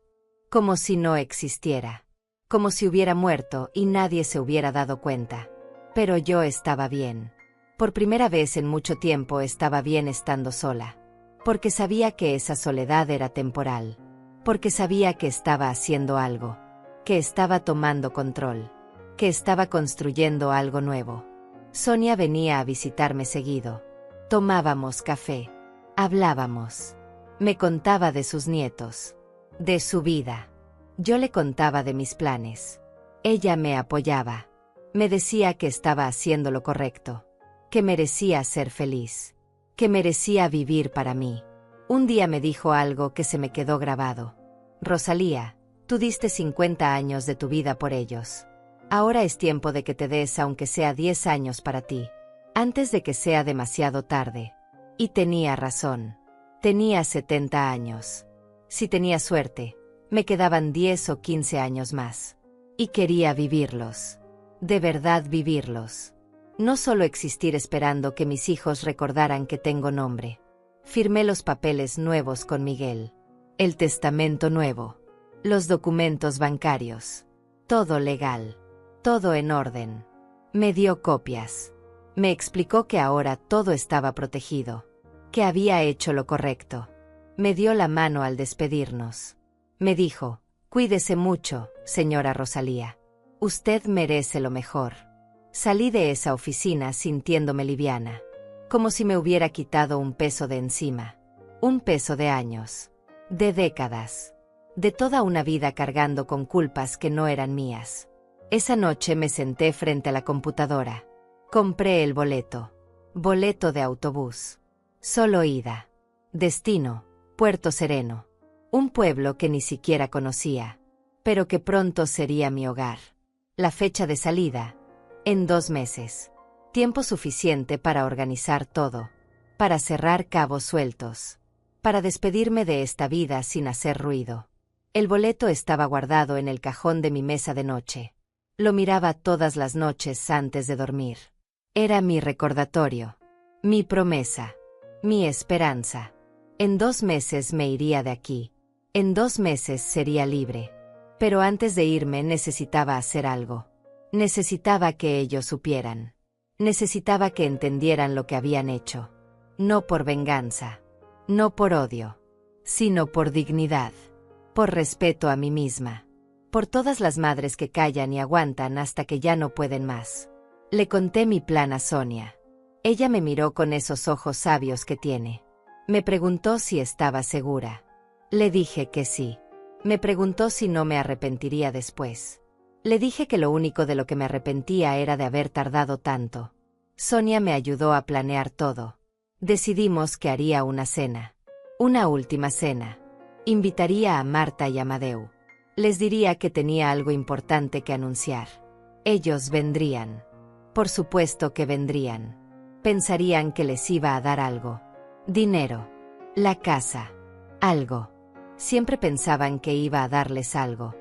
Como si no existiera. Como si hubiera muerto y nadie se hubiera dado cuenta. Pero yo estaba bien. Por primera vez en mucho tiempo estaba bien estando sola. Porque sabía que esa soledad era temporal. Porque sabía que estaba haciendo algo. Que estaba tomando control. Que estaba construyendo algo nuevo. Sonia venía a visitarme seguido. Tomábamos café. Hablábamos. Me contaba de sus nietos. De su vida. Yo le contaba de mis planes. Ella me apoyaba. Me decía que estaba haciendo lo correcto. Que merecía ser feliz. Que merecía vivir para mí. Un día me dijo algo que se me quedó grabado. Rosalía, tú diste 50 años de tu vida por ellos. Ahora es tiempo de que te des aunque sea 10 años para ti. Antes de que sea demasiado tarde. Y tenía razón. Tenía 70 años. Si tenía suerte, me quedaban 10 o 15 años más. Y quería vivirlos. De verdad vivirlos. No solo existir esperando que mis hijos recordaran que tengo nombre. Firmé los papeles nuevos con Miguel. El testamento nuevo. Los documentos bancarios. Todo legal. Todo en orden. Me dio copias. Me explicó que ahora todo estaba protegido. Que había hecho lo correcto. Me dio la mano al despedirnos. Me dijo, cuídese mucho, señora Rosalía. Usted merece lo mejor. Salí de esa oficina sintiéndome liviana. Como si me hubiera quitado un peso de encima. Un peso de años. De décadas. De toda una vida cargando con culpas que no eran mías. Esa noche me senté frente a la computadora. Compré el boleto. Boleto de autobús. Solo ida. Destino, Puerto Sereno. Un pueblo que ni siquiera conocía. Pero que pronto sería mi hogar. La fecha de salida. En 2 meses. Tiempo suficiente para organizar todo. Para cerrar cabos sueltos. Para despedirme de esta vida sin hacer ruido. El boleto estaba guardado en el cajón de mi mesa de noche. Lo miraba todas las noches antes de dormir. Era mi recordatorio. Mi promesa. Mi esperanza. En 2 meses me iría de aquí. En 2 meses sería libre. Pero antes de irme necesitaba hacer algo. Necesitaba que ellos supieran. Necesitaba que entendieran lo que habían hecho. No por venganza. No por odio. Sino por dignidad. Por respeto a mí misma. Por todas las madres que callan y aguantan hasta que ya no pueden más. Le conté mi plan a Sonia. Ella me miró con esos ojos sabios que tiene. Me preguntó si estaba segura. Le dije que sí. Me preguntó si no me arrepentiría después. Le dije que lo único de lo que me arrepentía era de haber tardado tanto. Sonia me ayudó a planear todo. Decidimos que haría una cena. Una última cena. Invitaría a Marta y Amadeu. Les diría que tenía algo importante que anunciar. Ellos vendrían. Por supuesto que vendrían. Pensarían que les iba a dar algo. Dinero. La casa. Algo. Siempre pensaban que iba a darles algo.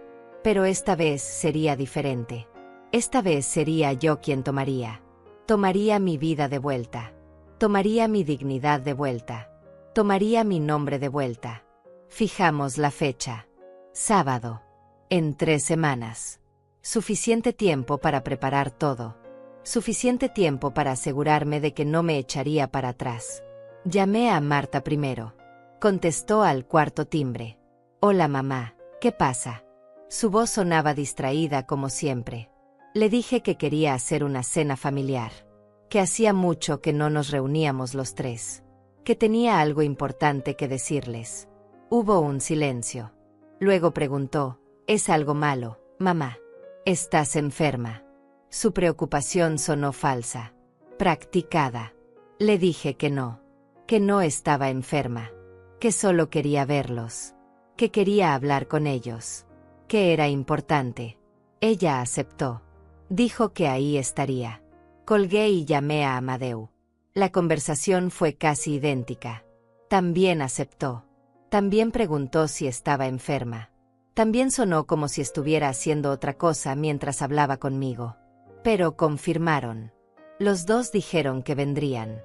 Pero esta vez sería diferente. Esta vez sería yo quien tomaría. Tomaría mi vida de vuelta. Tomaría mi dignidad de vuelta. Tomaría mi nombre de vuelta. Fijamos la fecha. Sábado. En 3 semanas. Suficiente tiempo para preparar todo. Suficiente tiempo para asegurarme de que no me echaría para atrás. Llamé a Marta primero. Contestó al cuarto timbre. Hola mamá, ¿qué pasa? Su voz sonaba distraída como siempre. Le dije que quería hacer una cena familiar. Que hacía mucho que no nos reuníamos los tres. Que tenía algo importante que decirles. Hubo un silencio. Luego preguntó, ¿es algo malo, mamá? ¿Estás enferma? Su preocupación sonó falsa. Practicada. Le dije que no estaba enferma. Que solo quería verlos. Que quería hablar con ellos. Que era importante. Ella aceptó. Dijo que ahí estaría. Colgué y llamé a Amadeu. La conversación fue casi idéntica. También aceptó. También preguntó si estaba enferma. También sonó como si estuviera haciendo otra cosa mientras hablaba conmigo. Pero confirmaron. Los dos dijeron que vendrían.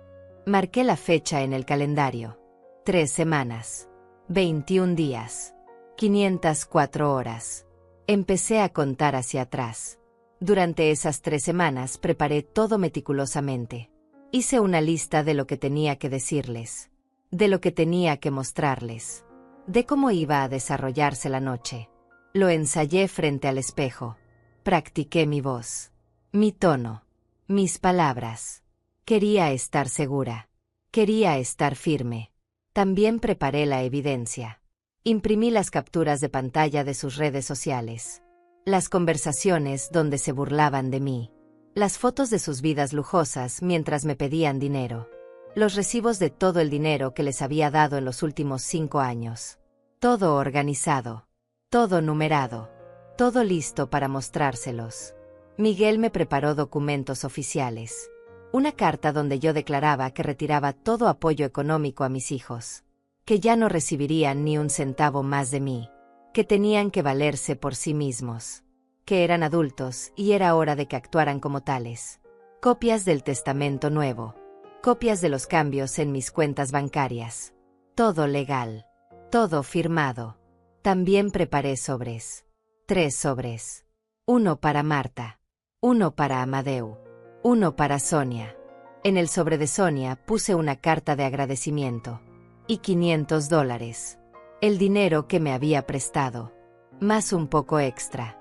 Marqué la fecha en el calendario. 3 semanas. 21 días. 504 horas. Empecé a contar hacia atrás. Durante esas 3 semanas preparé todo meticulosamente. Hice una lista de lo que tenía que decirles. De lo que tenía que mostrarles. De cómo iba a desarrollarse la noche. Lo ensayé frente al espejo. Practiqué mi voz. Mi tono. Mis palabras. Quería estar segura. Quería estar firme. También preparé la evidencia. Imprimí las capturas de pantalla de sus redes sociales. Las conversaciones donde se burlaban de mí. Las fotos de sus vidas lujosas mientras me pedían dinero. Los recibos de todo el dinero que les había dado en los últimos 5 años. Todo organizado. Todo numerado. Todo listo para mostrárselos. Miguel me preparó documentos oficiales. Una carta donde yo declaraba que retiraba todo apoyo económico a mis hijos. Que ya no recibirían ni un centavo más de mí. Que tenían que valerse por sí mismos. Que eran adultos y era hora de que actuaran como tales. Copias del testamento nuevo. Copias de los cambios en mis cuentas bancarias. Todo legal. Todo firmado. También preparé sobres. 3 sobres. 1 para Marta. 1 para Amadeu. 1 para Sonia. En el sobre de Sonia puse una carta de agradecimiento. Y $500. El dinero que me había prestado. Más un poco extra.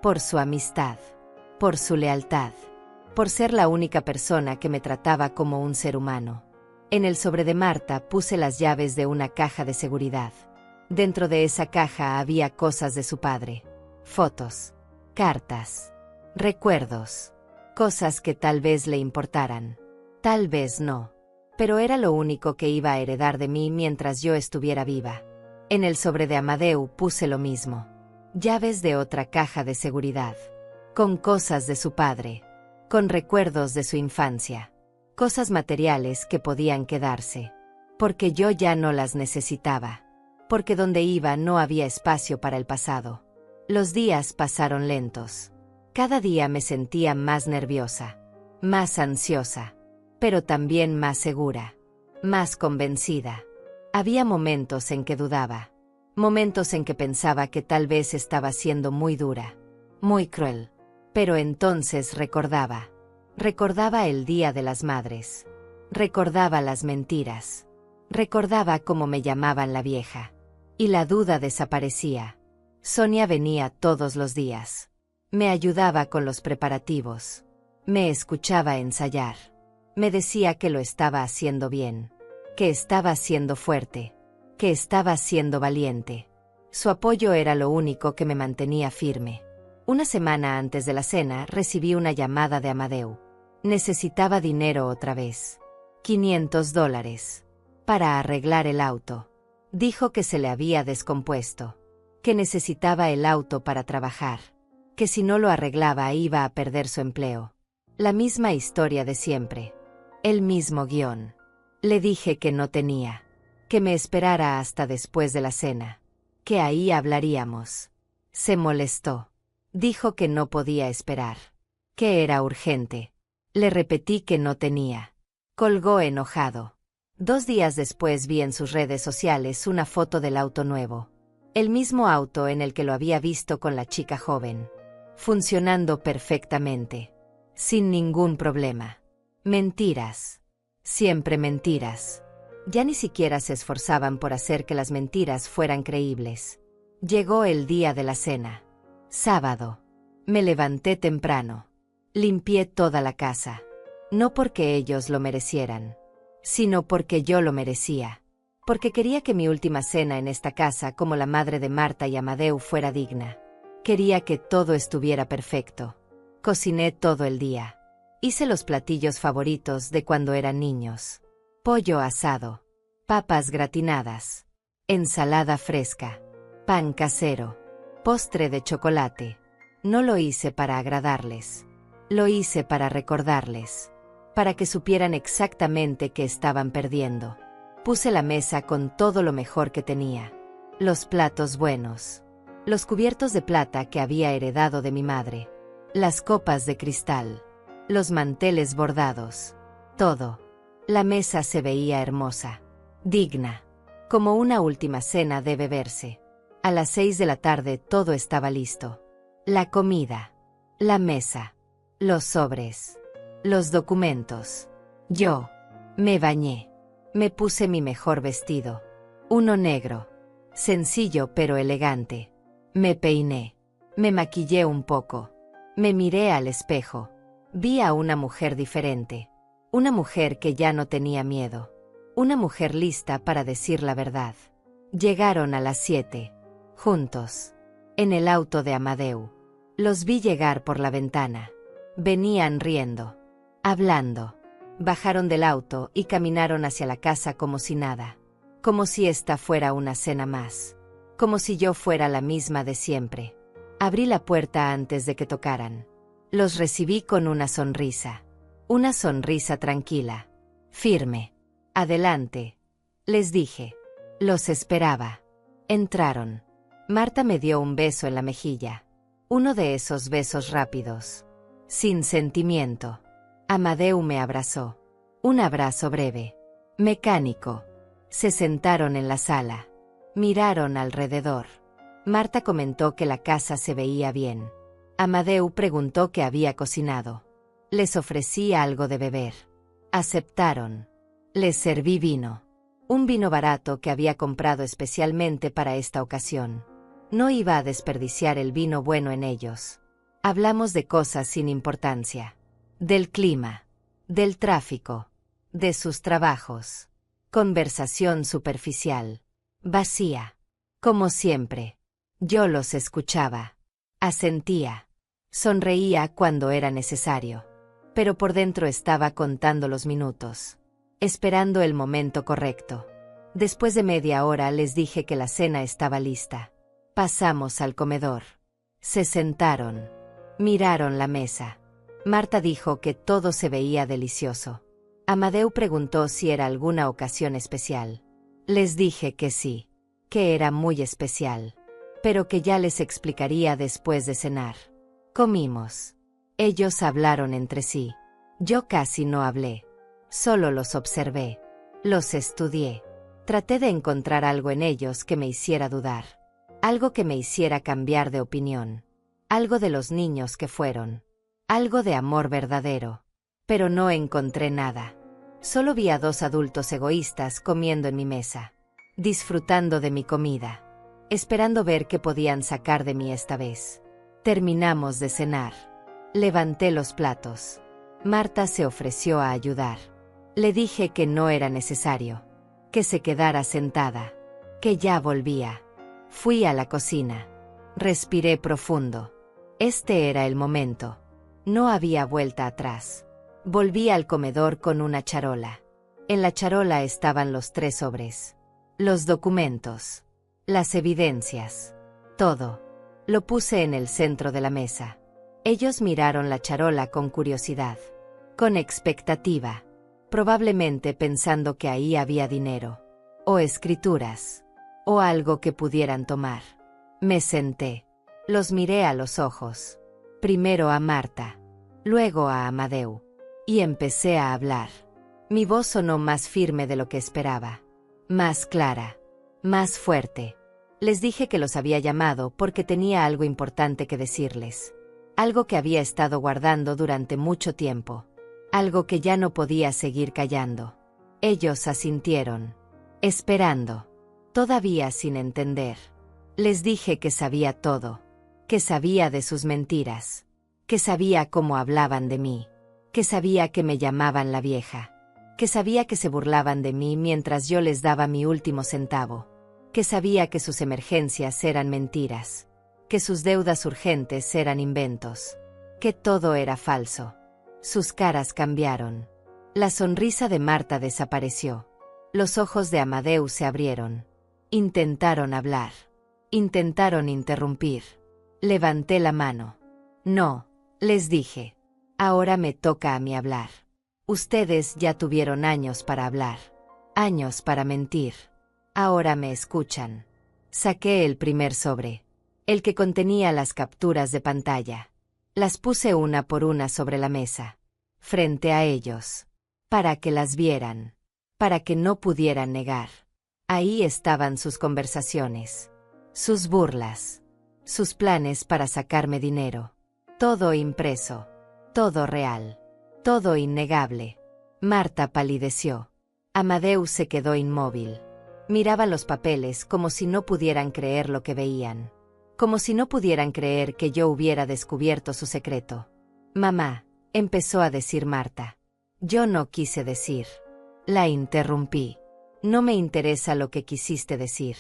Por su amistad. Por su lealtad. Por ser la única persona que me trataba como un ser humano. En el sobre de Marta puse las llaves de una caja de seguridad. Dentro de esa caja había cosas de su padre. Fotos. Cartas. Recuerdos. Cosas que tal vez le importaran. Tal vez no. Pero era lo único que iba a heredar de mí mientras yo estuviera viva. En el sobre de Amadeu puse lo mismo. Llaves de otra caja de seguridad. Con cosas de su padre. Con recuerdos de su infancia. Cosas materiales que podían quedarse. Porque yo ya no las necesitaba. Porque donde iba no había espacio para el pasado. Los días pasaron lentos. Cada día me sentía más nerviosa. Más ansiosa. Pero también más segura. Más convencida. Había momentos en que dudaba. Momentos en que pensaba que tal vez estaba siendo muy dura. Muy cruel. Pero entonces recordaba. Recordaba el Día de las Madres. Recordaba las mentiras. Recordaba cómo me llamaban la vieja. Y la duda desaparecía. Sonia venía todos los días. Me ayudaba con los preparativos. Me escuchaba ensayar. Me decía que lo estaba haciendo bien. Que estaba siendo fuerte. Que estaba siendo valiente. Su apoyo era lo único que me mantenía firme. Una semana antes de la cena recibí una llamada de Amadeu. Necesitaba dinero otra vez. $500. Para arreglar el auto. Dijo que se le había descompuesto. Que necesitaba el auto para trabajar. Que si no lo arreglaba iba a perder su empleo. La misma historia de siempre. El mismo guión. Le dije que no tenía. Que me esperara hasta después de la cena. Que ahí hablaríamos. Se molestó. Dijo que no podía esperar. Que era urgente. Le repetí que no tenía. Colgó enojado. 2 días después vi en sus redes sociales una foto del auto nuevo. El mismo auto en el que lo había visto con la chica joven. Funcionando perfectamente. Sin ningún problema. Mentiras. Siempre mentiras. Ya ni siquiera se esforzaban por hacer que las mentiras fueran creíbles. Llegó el día de la cena. Sábado. Me levanté temprano. Limpié toda la casa. No porque ellos lo merecieran, sino porque yo lo merecía. Porque quería que mi última cena en esta casa como la madre de Marta y Amadeu fuera digna. Quería que todo estuviera perfecto. Cociné todo el día. Hice los platillos favoritos de cuando eran niños. Pollo asado. Papas gratinadas. Ensalada fresca. Pan casero. Postre de chocolate. No lo hice para agradarles. Lo hice para recordarles. Para que supieran exactamente qué estaban perdiendo. Puse la mesa con todo lo mejor que tenía. Los platos buenos. Los cubiertos de plata que había heredado de mi madre. Las copas de cristal. Los manteles bordados. Todo. La mesa se veía hermosa. Digna. Como una última cena debe verse. A las 6 de la tarde todo estaba listo. La comida. La mesa. Los sobres. Los documentos. Yo. Me bañé. Me puse mi mejor vestido. Uno negro. Sencillo pero elegante. Me peiné. Me maquillé un poco. Me miré al espejo. Vi a una mujer diferente. Una mujer que ya no tenía miedo. Una mujer lista para decir la verdad. Llegaron a las 7. Juntos. En el auto de Amadeu. Los vi llegar por la ventana. Venían riendo. Hablando. Bajaron del auto y caminaron hacia la casa como si nada. Como si esta fuera una cena más. Como si yo fuera la misma de siempre. Abrí la puerta antes de que tocaran. Los recibí con una sonrisa. Una sonrisa tranquila. Firme. Adelante. Les dije. Los esperaba. Entraron. Marta me dio un beso en la mejilla. Uno de esos besos rápidos. Sin sentimiento. Amadeu me abrazó. Un abrazo breve. Mecánico. Se sentaron en la sala. Miraron alrededor. Marta comentó que la casa se veía bien. Amadeu preguntó qué había cocinado. Les ofrecí algo de beber. Aceptaron. Les serví vino. Un vino barato que había comprado especialmente para esta ocasión. No iba a desperdiciar el vino bueno en ellos. Hablamos de cosas sin importancia. Del clima. Del tráfico. De sus trabajos. Conversación superficial. Vacía. Como siempre. Yo los escuchaba. Asentía. Sonreía cuando era necesario. Pero por dentro estaba contando los minutos. Esperando el momento correcto. Después de media hora les dije que la cena estaba lista. Pasamos al comedor. Se sentaron. Miraron la mesa. Marta dijo que todo se veía delicioso. Amadeu preguntó si era alguna ocasión especial. Les dije que sí. Que era muy especial. Pero que ya les explicaría después de cenar. Comimos. Ellos hablaron entre sí. Yo casi no hablé. Solo los observé. Los estudié. Traté de encontrar algo en ellos que me hiciera dudar. Algo que me hiciera cambiar de opinión. Algo de los niños que fueron. Algo de amor verdadero. Pero no encontré nada. Solo vi a 2 adultos egoístas comiendo en mi mesa. Disfrutando de mi comida. Esperando ver qué podían sacar de mí esta vez. Terminamos de cenar. Levanté los platos. Marta se ofreció a ayudar. Le dije que no era necesario. Que se quedara sentada. Que ya volvía. Fui a la cocina. Respiré profundo. Este era el momento. No había vuelta atrás. Volví al comedor con una charola. En la charola estaban los 3 sobres. Los documentos. Las evidencias. Todo. Lo puse en el centro de la mesa. Ellos miraron la charola con curiosidad, con expectativa, probablemente pensando que ahí había dinero, o escrituras, o algo que pudieran tomar. Me senté. Los miré a los ojos. Primero a Marta, luego a Amadeu. Y empecé a hablar. Mi voz sonó más firme de lo que esperaba. Más clara. Más fuerte. Les dije que los había llamado porque tenía algo importante que decirles. Algo que había estado guardando durante mucho tiempo. Algo que ya no podía seguir callando. Ellos asintieron. Esperando. Todavía sin entender. Les dije que sabía todo. Que sabía de sus mentiras. Que sabía cómo hablaban de mí. Que sabía que me llamaban la vieja. Que sabía que se burlaban de mí mientras yo les daba mi último centavo. Que sabía que sus emergencias eran mentiras. Que sus deudas urgentes eran inventos. Que todo era falso. Sus caras cambiaron. La sonrisa de Marta desapareció. Los ojos de Amadeu se abrieron. Intentaron hablar. Intentaron interrumpir. Levanté la mano. No, les dije. Ahora me toca a mí hablar. Ustedes ya tuvieron años para hablar. Años para mentir. Ahora me escuchan. Saqué el primer sobre. El que contenía las capturas de pantalla. Las puse una por una sobre la mesa. Frente a ellos. Para que las vieran. Para que no pudieran negar. Ahí estaban sus conversaciones. Sus burlas. Sus planes para sacarme dinero. Todo impreso. Todo real. Todo innegable. Marta palideció. Amadeu se quedó inmóvil. Miraba los papeles como si no pudieran creer lo que veían. Como si no pudieran creer que yo hubiera descubierto su secreto. Mamá, empezó a decir Marta. Yo no quise decir. La interrumpí. No me interesa lo que quisiste decir.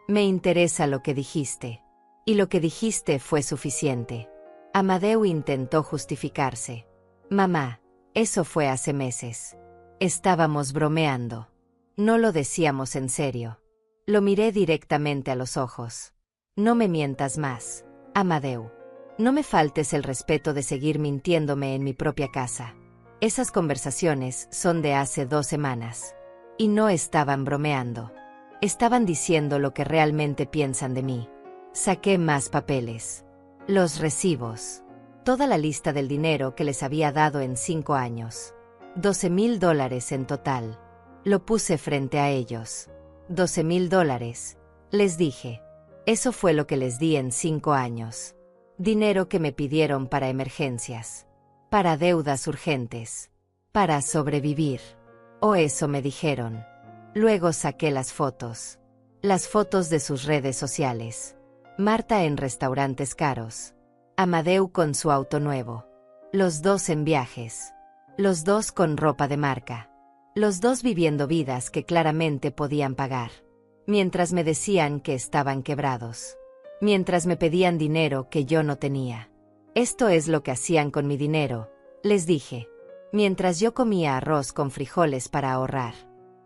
Me interesa lo que dijiste. Y lo que dijiste fue suficiente. Amadeu intentó justificarse. Mamá, eso fue hace meses. Estábamos bromeando. No lo decíamos en serio. Lo miré directamente a los ojos. No me mientas más, Amadeu. No me faltes el respeto de seguir mintiéndome en mi propia casa. Esas conversaciones son de hace 2 semanas. Y no estaban bromeando. Estaban diciendo lo que realmente piensan de mí. Saqué más papeles. Los recibos. Toda la lista del dinero que les había dado en 5 años. $12,000 en total. Lo puse frente a ellos. $12,000, les dije. Eso fue lo que les di en 5 años. Dinero que me pidieron para emergencias. Para deudas urgentes. Para sobrevivir. O eso me dijeron. Luego saqué las fotos. Las fotos de sus redes sociales. Marta en restaurantes caros. Amadeu con su auto nuevo. Los dos en viajes. Los dos con ropa de marca. Los dos viviendo vidas que claramente podían pagar. Mientras me decían que estaban quebrados. Mientras me pedían dinero que yo no tenía. Esto es lo que hacían con mi dinero, les dije. Mientras yo comía arroz con frijoles para ahorrar.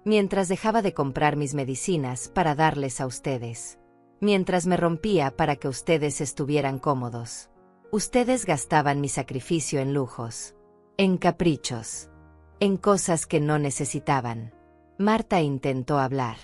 Mientras dejaba de comprar mis medicinas para darles a ustedes. Mientras me rompía para que ustedes estuvieran cómodos. Ustedes gastaban mi sacrificio en lujos. En caprichos. En cosas que no necesitaban. Marta intentó hablar.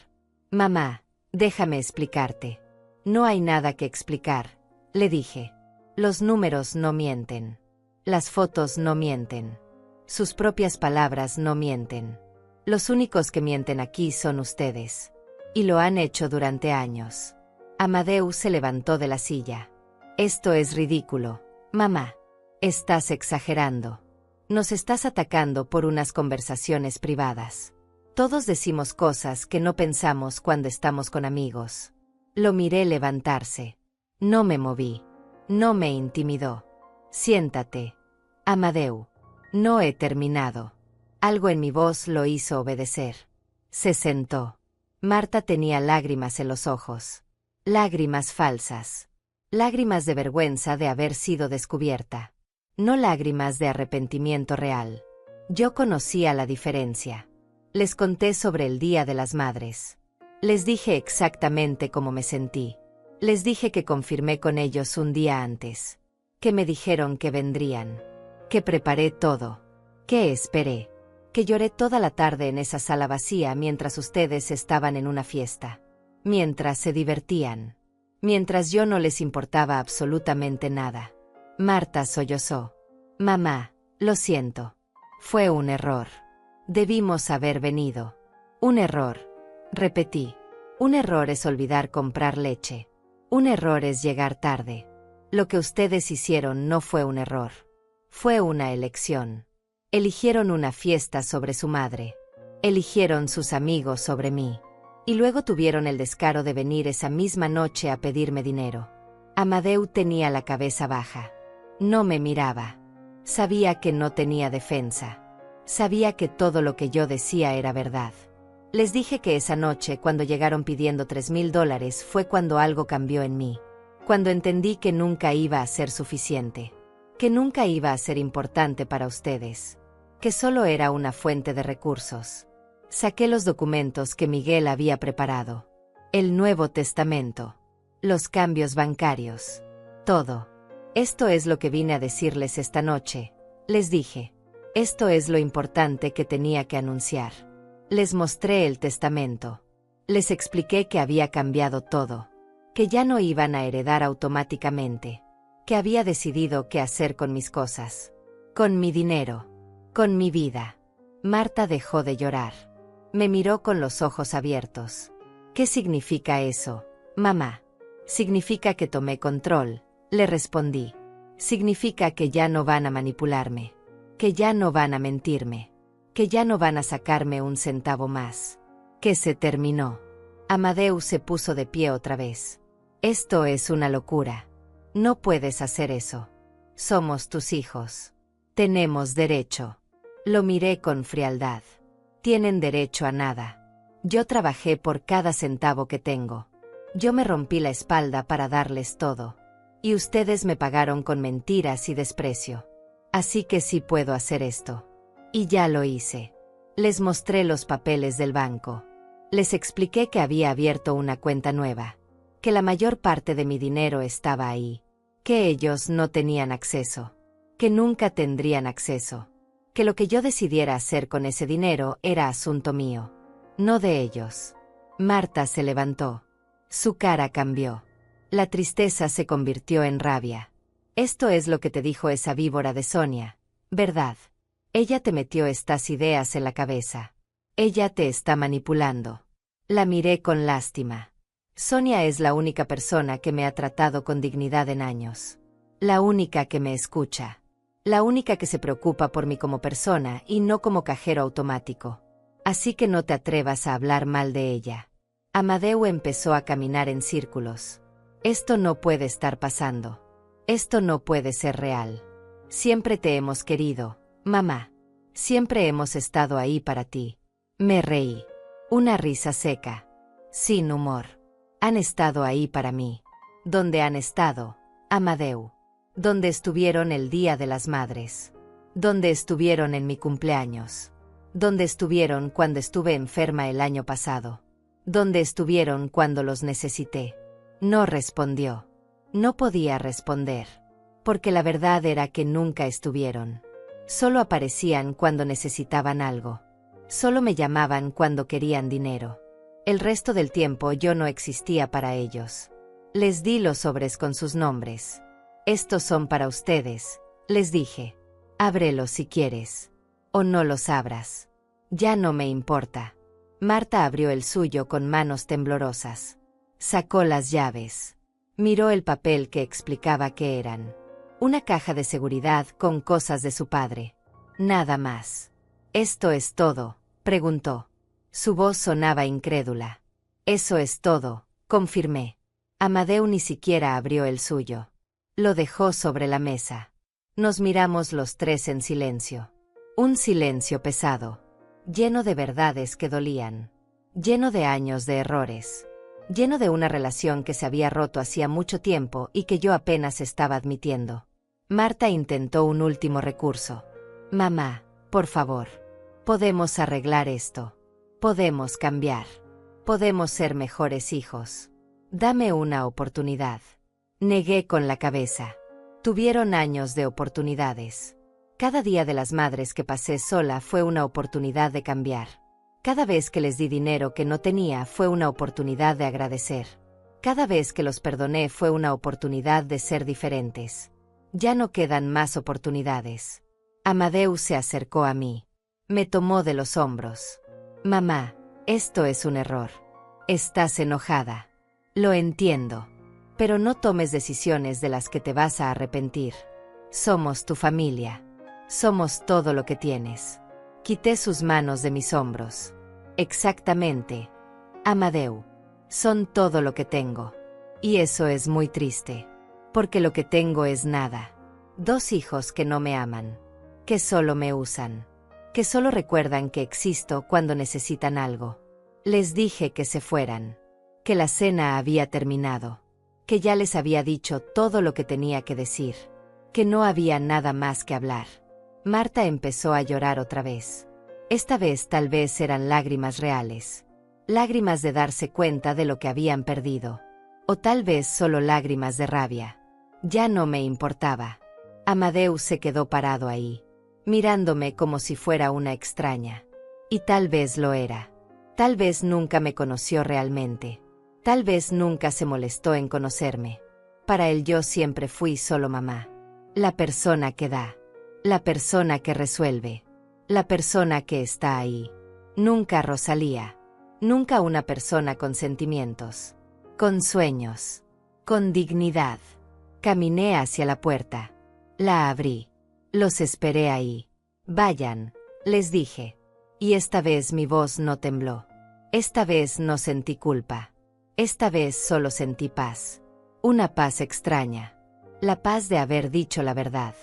Mamá, déjame explicarte. No hay nada que explicar, le dije. Los números no mienten. Las fotos no mienten. Sus propias palabras no mienten. Los únicos que mienten aquí son ustedes. Y lo han hecho durante años. Amadeu se levantó de la silla. Esto es ridículo, mamá. Estás exagerando. Nos estás atacando por unas conversaciones privadas. Todos decimos cosas que no pensamos cuando estamos con amigos. Lo miré levantarse. No me moví. No me intimidó. Siéntate. Amadeu. No he terminado. Algo en mi voz lo hizo obedecer. Se sentó. Marta tenía lágrimas en los ojos. Lágrimas falsas. Lágrimas de vergüenza de haber sido descubierta. No lágrimas de arrepentimiento real. Yo conocía la diferencia. Les conté sobre el Día de las Madres. Les dije exactamente cómo me sentí. Les dije que confirmé con ellos un día antes. que me dijeron que vendrían, que preparé todo, que esperé, que lloré toda la tarde en esa sala vacía mientras ustedes estaban en una fiesta, mientras se divertían, mientras yo no les importaba absolutamente nada. Marta sollozó. Mamá, lo siento. Fue un error. Debimos haber venido. Un error. Repetí. Un error es olvidar comprar leche. Un error es llegar tarde. Lo que ustedes hicieron no fue un error. Fue una elección. Eligieron una fiesta sobre su madre. Eligieron sus amigos sobre mí. Y luego tuvieron el descaro de venir esa misma noche a pedirme dinero. Amadeu tenía la cabeza baja. No me miraba. Sabía que no tenía defensa. Sabía que todo lo que yo decía era verdad. Les dije que esa noche, cuando llegaron pidiendo $3,000, fue cuando algo cambió en mí. Cuando entendí que nunca iba a ser suficiente. Que nunca iba a ser importante para ustedes. Que solo era una fuente de recursos. Saqué los documentos que Miguel había preparado. El Nuevo Testamento. Los cambios bancarios. Todo. Esto es lo que vine a decirles esta noche, les dije. Esto es lo importante que tenía que anunciar. Les mostré el testamento. Les expliqué que había cambiado todo. Que ya no iban a heredar automáticamente. Que había decidido qué hacer con mis cosas. Con mi dinero. Con mi vida. Marta dejó de llorar. Me miró con los ojos abiertos. ¿Qué significa eso, mamá? Significa que tomé control, le respondí. Significa que ya no van a manipularme. Que ya no van a mentirme. Que ya no van a sacarme un centavo más. Que se terminó. Amadeu se puso de pie otra vez. Esto es una locura. No puedes hacer eso. Somos tus hijos. Tenemos derecho. Lo miré con frialdad. Tienen derecho a nada. Yo trabajé por cada centavo que tengo. Yo me rompí la espalda para darles todo. Y ustedes me pagaron con mentiras y desprecio. Así que sí puedo hacer esto. Y ya lo hice. Les mostré los papeles del banco. Les expliqué que había abierto una cuenta nueva. Que la mayor parte de mi dinero estaba ahí. Que ellos no tenían acceso. Que nunca tendrían acceso. Que lo que yo decidiera hacer con ese dinero era asunto mío. No de ellos. Marta se levantó. Su cara cambió. La tristeza se convirtió en rabia. Esto es lo que te dijo esa víbora de Sonia, ¿verdad? Ella te metió estas ideas en la cabeza. Ella te está manipulando. La miré con lástima. Sonia es la única persona que me ha tratado con dignidad en años. La única que me escucha. La única que se preocupa por mí como persona y no como cajero automático. Así que no te atrevas a hablar mal de ella. Amadeu empezó a caminar en círculos. Esto no puede estar pasando. Esto no puede ser real. Siempre te hemos querido, mamá. Siempre hemos estado ahí para ti. Me reí. Una risa seca. Sin humor. Han estado ahí para mí. ¿Dónde han estado, Amadeu? ¿Dónde estuvieron el Día de las Madres? ¿Dónde estuvieron en mi cumpleaños? ¿Dónde estuvieron cuando estuve enferma el año pasado? ¿Dónde estuvieron cuando los necesité? No respondió. No podía responder. Porque la verdad era que nunca estuvieron. Solo aparecían cuando necesitaban algo. Solo me llamaban cuando querían dinero. El resto del tiempo yo no existía para ellos. Les di los sobres con sus nombres. Estos son para ustedes, les dije. Ábrelos si quieres. O no los abras. Ya no me importa. Marta abrió el suyo con manos temblorosas. Sacó las llaves. Miró el papel que explicaba qué eran. Una caja de seguridad con cosas de su padre. Nada más. ¿Esto es todo?, preguntó. Su voz sonaba incrédula. Eso es todo, confirmé. Amadeu ni siquiera abrió el suyo. Lo dejó sobre la mesa. Nos miramos los tres en silencio. Un silencio pesado. Lleno de verdades que dolían. Lleno de años de errores. Lleno de una relación que se había roto hacía mucho tiempo y que yo apenas estaba admitiendo. Marta intentó un último recurso. Mamá, por favor. Podemos arreglar esto. Podemos cambiar. Podemos ser mejores hijos. Dame una oportunidad. Negué con la cabeza. Tuvieron años de oportunidades. Cada día de las madres que pasé sola fue una oportunidad de cambiar. Cada vez que les di dinero que no tenía fue una oportunidad de agradecer. Cada vez que los perdoné fue una oportunidad de ser diferentes. Ya no quedan más oportunidades. Amadeus se acercó a mí. Me tomó de los hombros. Mamá, esto es un error. Estás enojada. Lo entiendo. Pero no tomes decisiones de las que te vas a arrepentir. Somos tu familia. Somos todo lo que tienes. Quité sus manos de mis hombros. Exactamente. Amadeu. Son todo lo que tengo. Y eso es muy triste. Porque lo que tengo es nada. 2 hijos que no me aman. Que solo me usan. Que solo recuerdan que existo cuando necesitan algo. Les dije que se fueran. Que la cena había terminado. Que ya les había dicho todo lo que tenía que decir. Que no había nada más que hablar. Marta empezó a llorar otra vez. Esta vez tal vez eran lágrimas reales. Lágrimas de darse cuenta de lo que habían perdido. O tal vez solo lágrimas de rabia. Ya no me importaba. Amadeus se quedó parado ahí, mirándome como si fuera una extraña. Y tal vez lo era. Tal vez nunca me conoció realmente. Tal vez nunca se molestó en conocerme. Para él yo siempre fui solo mamá. La persona que da. La persona que resuelve. La persona que está ahí. Nunca Rosalía. Nunca una persona con sentimientos. Con sueños. Con dignidad. Caminé hacia la puerta. La abrí. Los esperé ahí. Vayan, les dije. Y esta vez mi voz no tembló. Esta vez no sentí culpa. Esta vez solo sentí paz. Una paz extraña. La paz de haber dicho la verdad.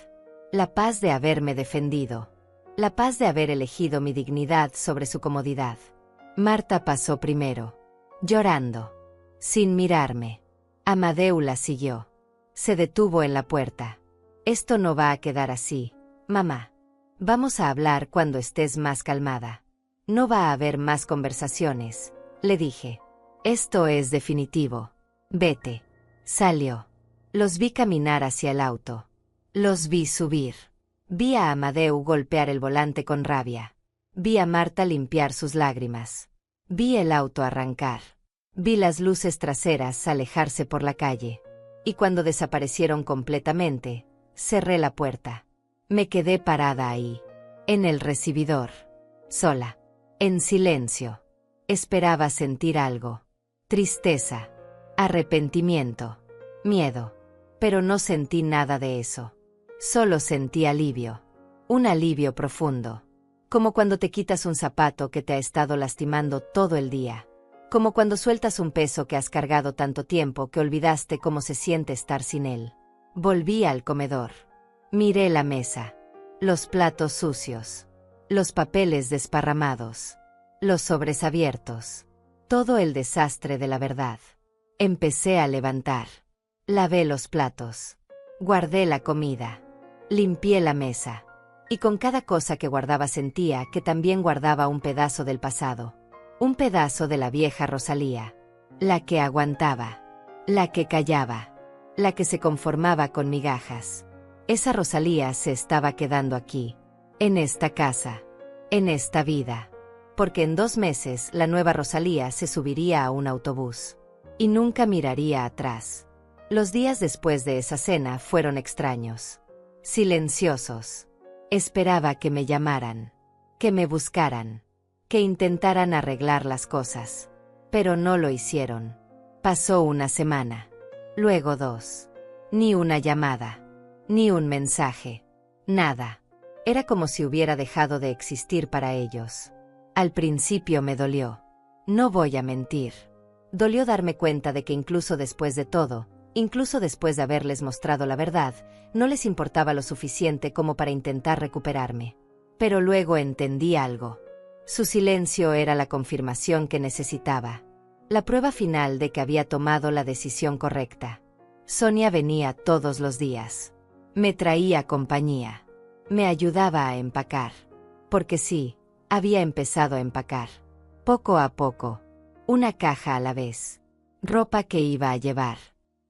La paz de haberme defendido. La paz de haber elegido mi dignidad sobre su comodidad. Marta pasó primero. Llorando. Sin mirarme. Amadeu la siguió. Se detuvo en la puerta. Esto no va a quedar así, mamá. Vamos a hablar cuando estés más calmada. No va a haber más conversaciones, le dije. Esto es definitivo. Vete. Salió. Los vi caminar hacia el auto. Los vi subir. Vi a Amadeu golpear el volante con rabia. Vi a Marta limpiar sus lágrimas. Vi el auto arrancar. Vi las luces traseras alejarse por la calle. Y cuando desaparecieron completamente, cerré la puerta. Me quedé parada ahí, en el recibidor, sola, en silencio. Esperaba sentir algo. Tristeza, arrepentimiento, miedo. Pero no sentí nada de eso. Solo sentí alivio. Un alivio profundo. Como cuando te quitas un zapato que te ha estado lastimando todo el día. Como cuando sueltas un peso que has cargado tanto tiempo que olvidaste cómo se siente estar sin él. Volví al comedor. Miré la mesa. Los platos sucios. Los papeles desparramados. Los sobres abiertos. Todo el desastre de la verdad. Empecé a levantar. Lavé los platos. Guardé la comida. Limpié la mesa. Y con cada cosa que guardaba sentía que también guardaba un pedazo del pasado. Un pedazo de la vieja Rosalía. La que aguantaba. La que callaba. La que se conformaba con migajas. Esa Rosalía se estaba quedando aquí. En esta casa. En esta vida. Porque en 2 meses la nueva Rosalía se subiría a un autobús. Y nunca miraría atrás. Los días después de esa cena fueron extraños. Silenciosos. Esperaba que me llamaran. Que me buscaran. Que intentaran arreglar las cosas. Pero no lo hicieron. Pasó una semana. Luego 2. Ni una llamada. Ni un mensaje. Nada. Era como si hubiera dejado de existir para ellos. Al principio me dolió. No voy a mentir. Dolió darme cuenta de que incluso después de todo, incluso después de haberles mostrado la verdad, no les importaba lo suficiente como para intentar recuperarme. Pero luego entendí algo. Su silencio era la confirmación que necesitaba. La prueba final de que había tomado la decisión correcta. Sonia venía todos los días. Me traía compañía. Me ayudaba a empacar. Porque sí, había empezado a empacar. Poco a poco. Una caja a la vez. Ropa que iba a llevar.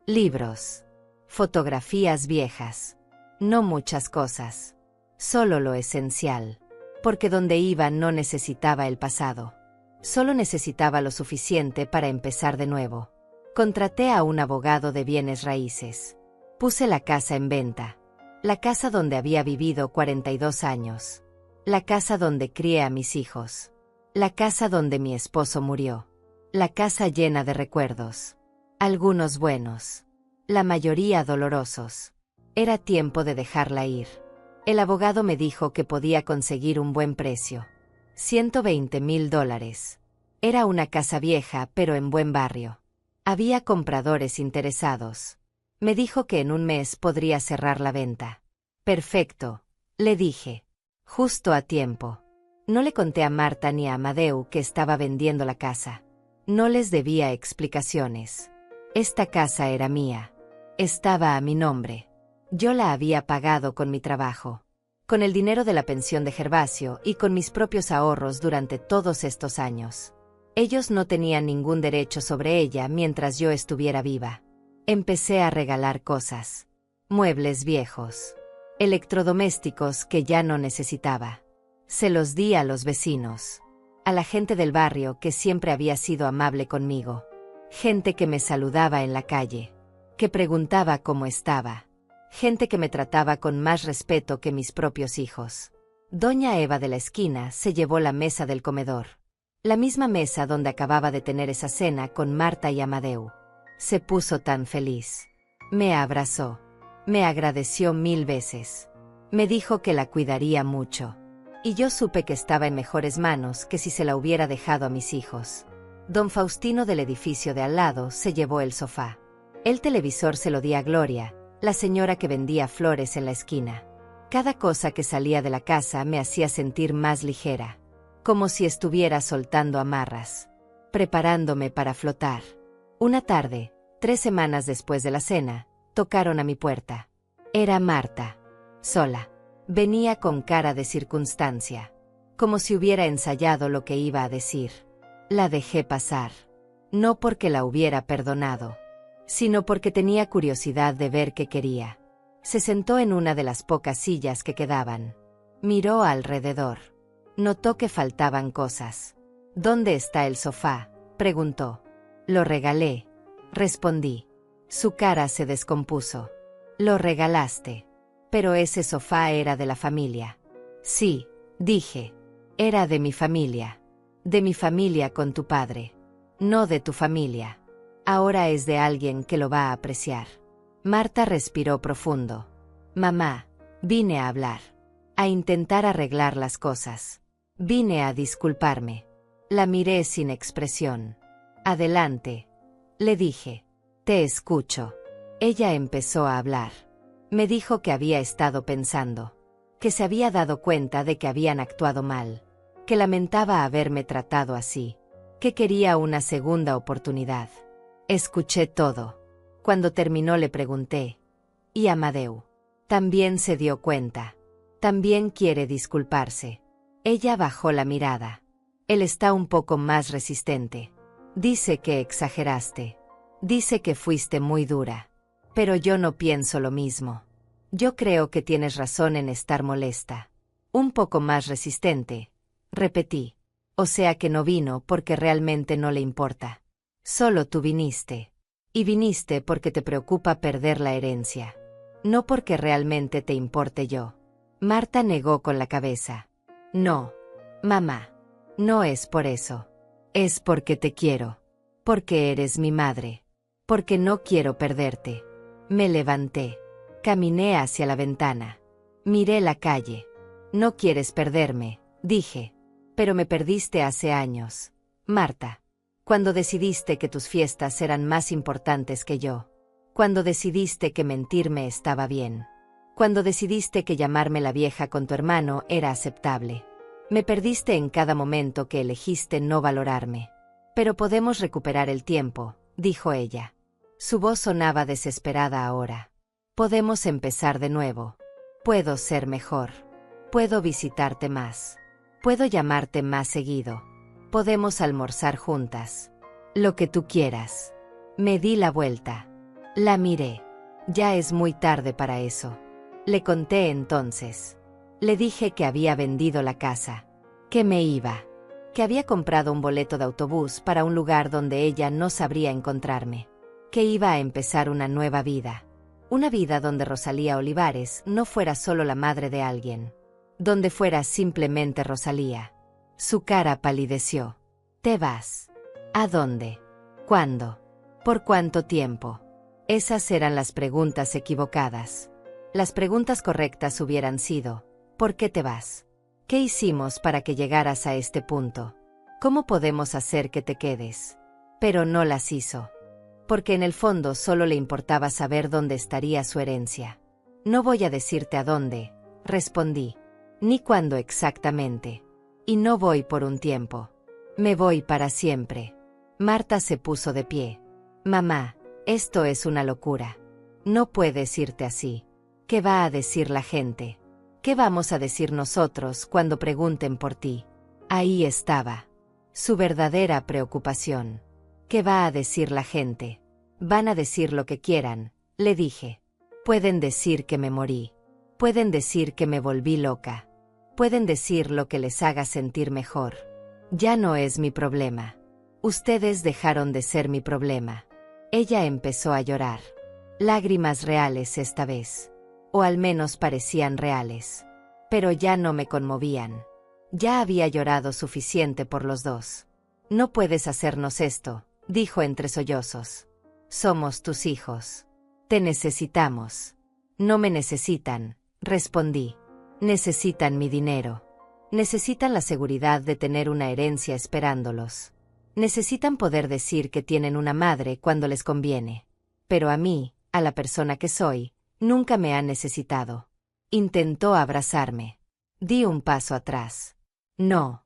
Libros. Fotografías viejas. No muchas cosas. Solo lo esencial. Porque donde iba no necesitaba el pasado. Solo necesitaba lo suficiente para empezar de nuevo. Contraté a un abogado de bienes raíces. Puse la casa en venta. La casa donde había vivido 42 años. La casa donde crié a mis hijos. La casa donde mi esposo murió. La casa llena de recuerdos. Algunos buenos. La mayoría dolorosos. Era tiempo de dejarla ir. El abogado me dijo que podía conseguir un buen precio. $120,000. Era una casa vieja, pero en buen barrio. Había compradores interesados. Me dijo que en un mes podría cerrar la venta. Perfecto, le dije. Justo a tiempo. No le conté a Marta ni a Amadeu que estaba vendiendo la casa. No les debía explicaciones. Esta casa era mía. Estaba a mi nombre. Yo la había pagado con mi trabajo. Con el dinero de la pensión de Gervasio y con mis propios ahorros durante todos estos años. Ellos no tenían ningún derecho sobre ella mientras yo estuviera viva. Empecé a regalar cosas. Muebles viejos. Electrodomésticos que ya no necesitaba. Se los di a los vecinos. A la gente del barrio que siempre había sido amable conmigo. Gente que me saludaba en la calle. Que preguntaba cómo estaba. Gente que me trataba con más respeto que mis propios hijos. Doña Eva de la esquina se llevó la mesa del comedor. La misma mesa donde acababa de tener esa cena con Marta y Amadeu. Se puso tan feliz. Me abrazó. Me agradeció 1000 veces. Me dijo que la cuidaría mucho. Y yo supe que estaba en mejores manos que si se la hubiera dejado a mis hijos. Don Faustino del edificio de al lado se llevó el sofá. El televisor se lo di a Gloria, la señora que vendía flores en la esquina. Cada cosa que salía de la casa me hacía sentir más ligera. Como si estuviera soltando amarras. Preparándome para flotar. Una tarde, 3 semanas después de la cena, tocaron a mi puerta. Era Marta. Sola. Venía con cara de circunstancia. Como si hubiera ensayado lo que iba a decir. La dejé pasar. No porque la hubiera perdonado, sino porque tenía curiosidad de ver qué quería. Se sentó en una de las pocas sillas que quedaban. Miró alrededor. Notó que faltaban cosas. ¿Dónde está el sofá?, preguntó. Lo regalé, respondí. Su cara se descompuso. Lo regalaste. Pero ese sofá era de la familia. Sí, dije. Era de mi familia. De mi familia con tu padre. No de tu familia. Ahora es de alguien que lo va a apreciar. Marta respiró profundo. Mamá, vine a hablar. A intentar arreglar las cosas. Vine a disculparme. La miré sin expresión. Adelante, le dije. Te escucho. Ella empezó a hablar. Me dijo que había estado pensando. Que se había dado cuenta de que habían actuado mal. Que lamentaba haberme tratado así. Que quería una segunda oportunidad. Escuché todo. Cuando terminó le pregunté. ¿Y Amadeu? También se dio cuenta. También quiere disculparse. Ella bajó la mirada. Él está un poco más resistente. Dice que exageraste. Dice que fuiste muy dura. Pero yo no pienso lo mismo. Yo creo que tienes razón en estar molesta. Un poco más resistente, repetí. O sea que no vino porque realmente no le importa. Solo tú viniste. Y viniste porque te preocupa perder la herencia. No porque realmente te importe yo. Marta negó con la cabeza. No, mamá. No es por eso. Es porque te quiero. Porque eres mi madre. Porque no quiero perderte. Me levanté. Caminé hacia la ventana. Miré la calle. No quieres perderme, dije. Pero me perdiste hace años, Marta. Cuando decidiste que tus fiestas eran más importantes que yo. Cuando decidiste que mentirme estaba bien. Cuando decidiste que llamarme la vieja con tu hermano era aceptable. Me perdiste en cada momento que elegiste no valorarme. Pero podemos recuperar el tiempo, dijo ella. Su voz sonaba desesperada ahora. Podemos empezar de nuevo. Puedo ser mejor. Puedo visitarte más. Puedo llamarte más seguido. Podemos almorzar juntas. Lo que tú quieras. Me di la vuelta. La miré. Ya es muy tarde para eso. Le conté entonces. Le dije que había vendido la casa, que me iba, que había comprado un boleto de autobús para un lugar donde ella no sabría encontrarme, que iba a empezar una nueva vida. Una vida donde Rosalía Olivares no fuera solo la madre de alguien, donde fuera simplemente Rosalía. Su cara palideció. ¿Te vas? ¿A dónde? ¿Cuándo? ¿Por cuánto tiempo? Esas eran las preguntas equivocadas. Las preguntas correctas hubieran sido: ¿por qué te vas? ¿Qué hicimos para que llegaras a este punto? ¿Cómo podemos hacer que te quedes? Pero no las hizo. Porque en el fondo solo le importaba saber dónde estaría su herencia. No voy a decirte a dónde, respondí, ni cuándo exactamente. Y no voy por un tiempo. Me voy para siempre. Marta se puso de pie. Mamá, esto es una locura. No puedes irte así. ¿Qué va a decir la gente? ¿Qué vamos a decir nosotros cuando pregunten por ti? Ahí estaba su verdadera preocupación. ¿Qué va a decir la gente? Van a decir lo que quieran, le dije. Pueden decir que me morí. Pueden decir que me volví loca. Pueden decir lo que les haga sentir mejor. Ya no es mi problema. Ustedes dejaron de ser mi problema. Ella empezó a llorar. Lágrimas reales esta vez. O al menos parecían reales. Pero ya no me conmovían. Ya había llorado suficiente por los dos. No puedes hacernos esto, dijo entre sollozos. Somos tus hijos. Te necesitamos. No me necesitan, respondí. Necesitan mi dinero. Necesitan la seguridad de tener una herencia esperándolos. Necesitan poder decir que tienen una madre cuando les conviene. Pero a mí, a la persona que soy, nunca me han necesitado. Intentó abrazarme. Di un paso atrás. No.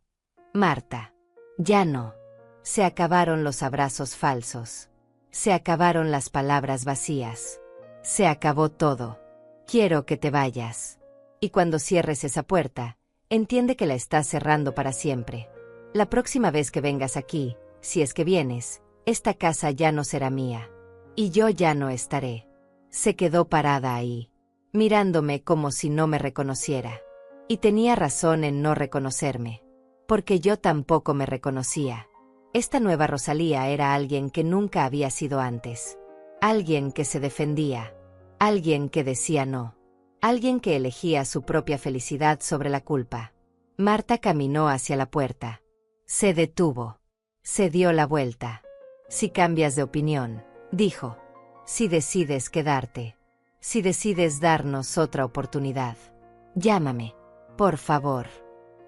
Marta. Ya no. Se acabaron los abrazos falsos. Se acabaron las palabras vacías. Se acabó todo. Quiero que te vayas. Y cuando cierres esa puerta, entiende que la estás cerrando para siempre. La próxima vez que vengas aquí, si es que vienes, esta casa ya no será mía. Y yo ya no estaré. Se quedó parada ahí, mirándome como si no me reconociera. Y tenía razón en no reconocerme. Porque yo tampoco me reconocía. Esta nueva Rosalía era alguien que nunca había sido antes. Alguien que se defendía. Alguien que decía no. Alguien que elegía su propia felicidad sobre la culpa. Marta caminó hacia la puerta. Se detuvo. Se dio la vuelta. Si cambias de opinión, dijo. Si decides quedarte. Si decides darnos otra oportunidad. Llámame. Por favor.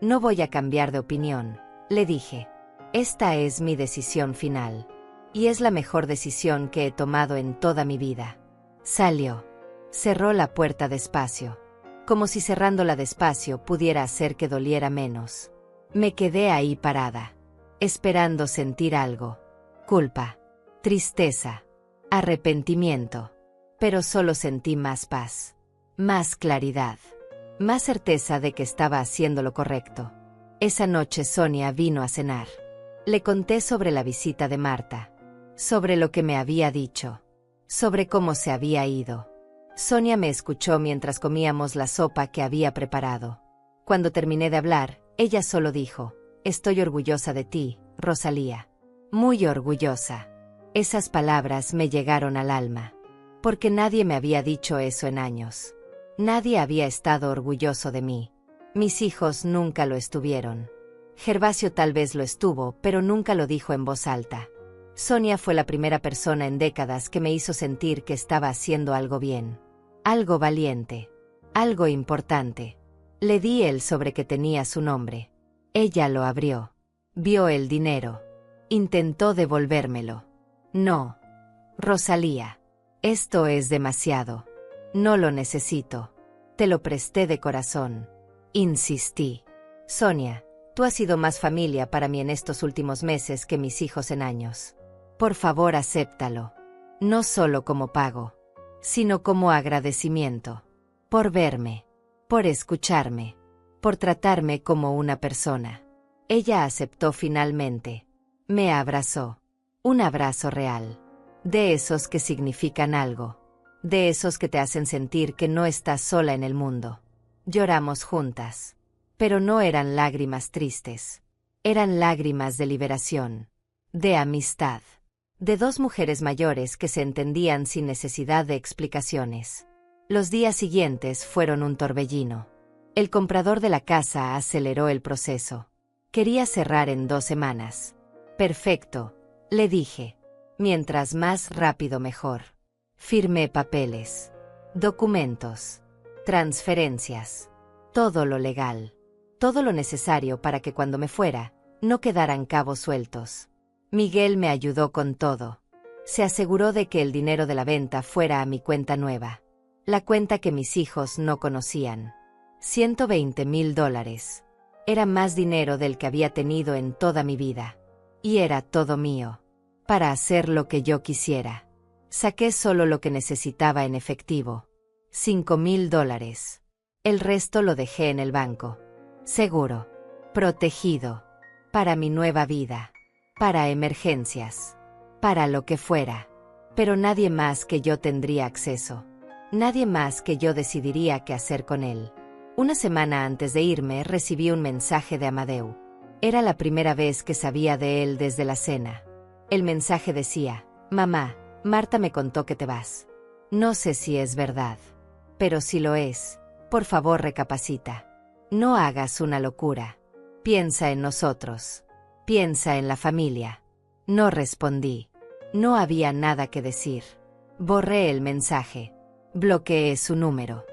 No voy a cambiar de opinión, le dije. Esta es mi decisión final. Y es la mejor decisión que he tomado en toda mi vida. Salió. Cerró la puerta despacio. Como si cerrándola despacio pudiera hacer que doliera menos. Me quedé ahí parada. Esperando sentir algo. Culpa. Tristeza. Arrepentimiento. Pero solo sentí más paz. Más claridad. Más certeza de que estaba haciendo lo correcto. Esa noche Sonia vino a cenar. Le conté sobre la visita de Marta. Sobre lo que me había dicho. Sobre cómo se había ido. Sonia me escuchó mientras comíamos la sopa que había preparado. Cuando terminé de hablar, ella solo dijo: estoy orgullosa de ti, Rosalía. Muy orgullosa. Esas palabras me llegaron al alma. Porque nadie me había dicho eso en años. Nadie había estado orgulloso de mí. Mis hijos nunca lo estuvieron. Gervasio tal vez lo estuvo, pero nunca lo dijo en voz alta. Sonia fue la primera persona en décadas que me hizo sentir que estaba haciendo algo bien. Algo valiente. Algo importante. Le di el sobre que tenía su nombre. Ella lo abrió. Vio el dinero. Intentó devolvérmelo. No. Rosalía. Esto es demasiado. No lo necesito. Te lo presté de corazón. Insistí. Sonia, tú has sido más familia para mí en estos últimos meses que mis hijos en años. Por favor, acéptalo. No solo como pago, sino como agradecimiento. Por verme. Por escucharme. Por tratarme como una persona. Ella aceptó finalmente. Me abrazó. Un abrazo real. De esos que significan algo. de esos que te hacen sentir que no estás sola en el mundo. Lloramos juntas. Pero no eran lágrimas tristes. Eran lágrimas de liberación, de amistad, de dos mujeres mayores que se entendían sin necesidad de explicaciones. Los días siguientes fueron un torbellino. El comprador de la casa aceleró el proceso. Quería cerrar en 2 semanas. Perfecto, le dije. Mientras más rápido mejor. Firmé papeles, documentos, transferencias, todo lo legal, todo lo necesario para que cuando me fuera, no quedaran cabos sueltos. Miguel me ayudó con todo. Se aseguró de que el dinero de la venta fuera a mi cuenta nueva, la cuenta que mis hijos no conocían. $120,000. Era más dinero del que había tenido en toda mi vida. Y era todo mío, para hacer lo que yo quisiera. Saqué solo lo que necesitaba en efectivo. $5,000. El resto lo dejé en el banco. Seguro. Protegido. Para mi nueva vida. Para emergencias. Para lo que fuera. Pero nadie más que yo tendría acceso. Nadie más que yo decidiría qué hacer con él. Una semana antes de irme recibí un mensaje de Amadeu. Era la primera vez que sabía de él desde la cena. El mensaje decía: «Mamá, Marta me contó que te vas. No sé si es verdad. Pero si lo es, por favor recapacita. No hagas una locura. Piensa en nosotros. Piensa en la familia». No respondí. No había nada que decir. Borré el mensaje. Bloqueé su número.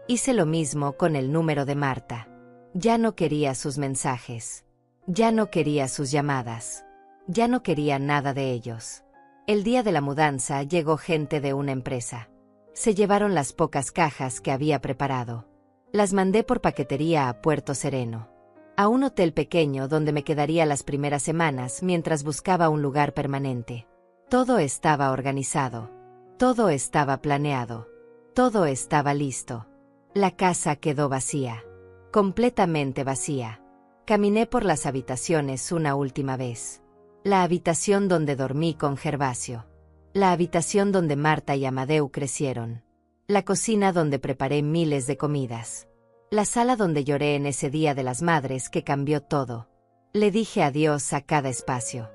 Hice lo mismo con el número de Marta. Ya no quería sus mensajes. Ya no quería sus llamadas. Ya no quería nada de ellos. El día de la mudanza llegó gente de una empresa. Se llevaron las pocas cajas que había preparado. Las mandé por paquetería a Puerto Sereno, a un hotel pequeño donde me quedaría las primeras semanas mientras buscaba un lugar permanente. Todo estaba organizado. Todo estaba planeado. Todo estaba listo. La casa quedó vacía. Completamente vacía. Caminé por las habitaciones una última vez. La habitación donde dormí con Gervasio. La habitación donde Marta y Amadeu crecieron. La cocina donde preparé miles de comidas. La sala donde lloré en ese Día de las Madres que cambió todo. Le dije adiós a cada espacio.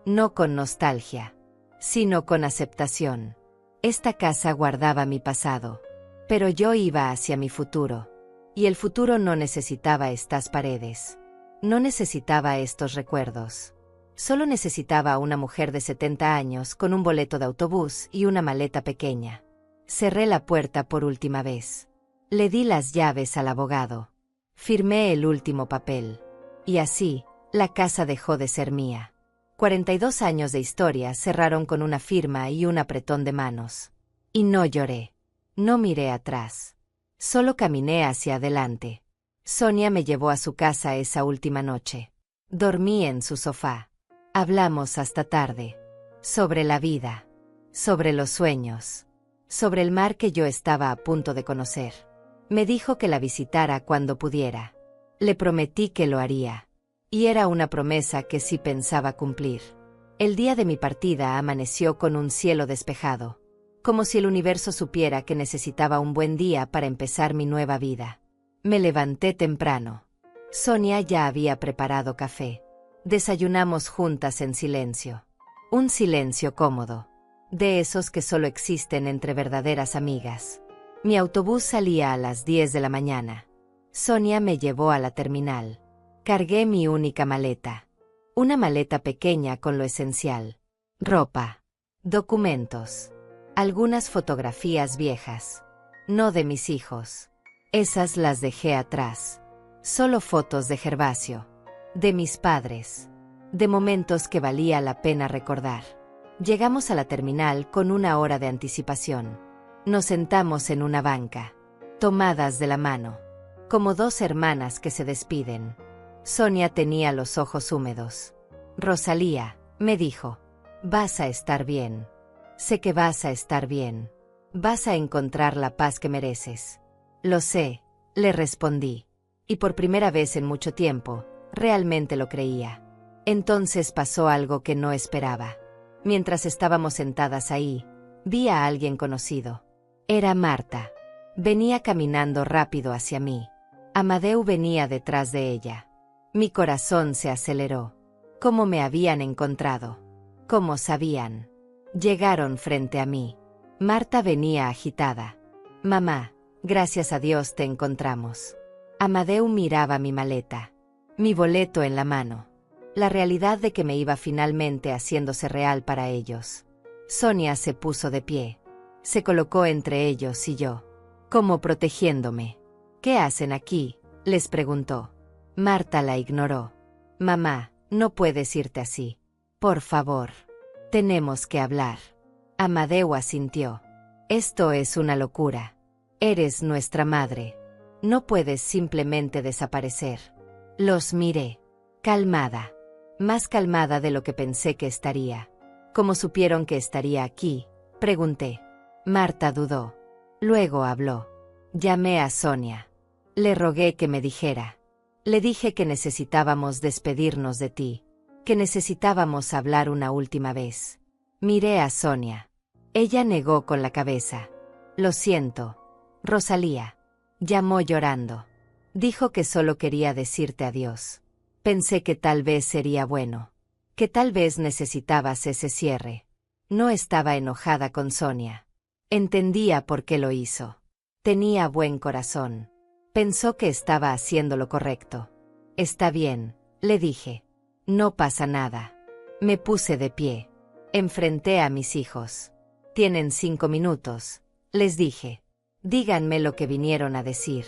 No con nostalgia, sino con aceptación. Esta casa guardaba mi pasado. Pero yo iba hacia mi futuro. Y el futuro no necesitaba estas paredes. No necesitaba estos recuerdos. Solo necesitaba a una mujer de 70 años con un boleto de autobús y una maleta pequeña. Cerré la puerta por última vez. Le di las llaves al abogado. Firmé el último papel. Y así, la casa dejó de ser mía. 42 años de historia cerraron con una firma y un apretón de manos. Y no lloré. No miré atrás. Solo caminé hacia adelante. Sonia me llevó a su casa esa última noche. Dormí en su sofá. Hablamos hasta tarde. Sobre la vida. Sobre los sueños. Sobre el mar que yo estaba a punto de conocer. Me dijo que la visitara cuando pudiera. Le prometí que lo haría. Y era una promesa que sí pensaba cumplir. El día de mi partida amaneció con un cielo despejado. Como si el universo supiera que necesitaba un buen día para empezar mi nueva vida. Me levanté temprano. Sonia ya había preparado café. Desayunamos juntas en silencio. Un silencio cómodo. De esos que solo existen entre verdaderas amigas. Mi autobús salía a las 10 de la mañana. Sonia me llevó a la terminal. Cargué mi única maleta. Una maleta pequeña con lo esencial. Ropa. Documentos. Algunas fotografías viejas. No de mis hijos. Esas las dejé atrás. Solo fotos de Gervasio. De mis padres. De momentos que valía la pena recordar. Llegamos a la terminal con 1 hora de anticipación. Nos sentamos en una banca. Tomadas de la mano. Como 2 hermanas que se despiden. Sonia tenía los ojos húmedos. Rosalía, me dijo. Vas a estar bien. Sé que vas a estar bien. Vas a encontrar la paz que mereces. Lo sé, le respondí. Y por primera vez en mucho tiempo, realmente lo creía. Entonces pasó algo que no esperaba. Mientras estábamos sentadas ahí, vi a alguien conocido. Era Marta. Venía caminando rápido hacia mí. Amadeu venía detrás de ella. Mi corazón se aceleró. ¿Cómo me habían encontrado? ¿Cómo sabían? Llegaron frente a mí. Marta venía agitada. Mamá, gracias a Dios te encontramos. Amadeu miraba mi maleta. Mi boleto en la mano. La realidad de que me iba finalmente haciéndose real para ellos. Sonia se puso de pie. Se colocó entre ellos y yo. Como protegiéndome. ¿Qué hacen aquí?, les preguntó. Marta la ignoró. Mamá, no puedes irte así. Por favor. Tenemos que hablar. Amadeu asintió. Esto es una locura. Eres nuestra madre. No puedes simplemente desaparecer. Los miré. Calmada. Más calmada de lo que pensé que estaría. ¿Cómo supieron que estaría aquí?, pregunté. Marta dudó. Luego habló. Llamé a Sonia. Le rogué que me dijera. Le dije que necesitábamos despedirnos de ti. Que necesitábamos hablar una última vez. Miré a Sonia. Ella negó con la cabeza. Lo siento, Rosalía. Llamó llorando. Dijo que solo quería decirte adiós. Pensé que tal vez sería bueno. Que tal vez necesitabas ese cierre. No estaba enojada con Sonia. Entendía por qué lo hizo. Tenía buen corazón. Pensó que estaba haciendo lo correcto. Está bien, le dije. No pasa nada. Me puse de pie. Enfrenté a mis hijos. Tienen 5 minutos, les dije. Díganme lo que vinieron a decir.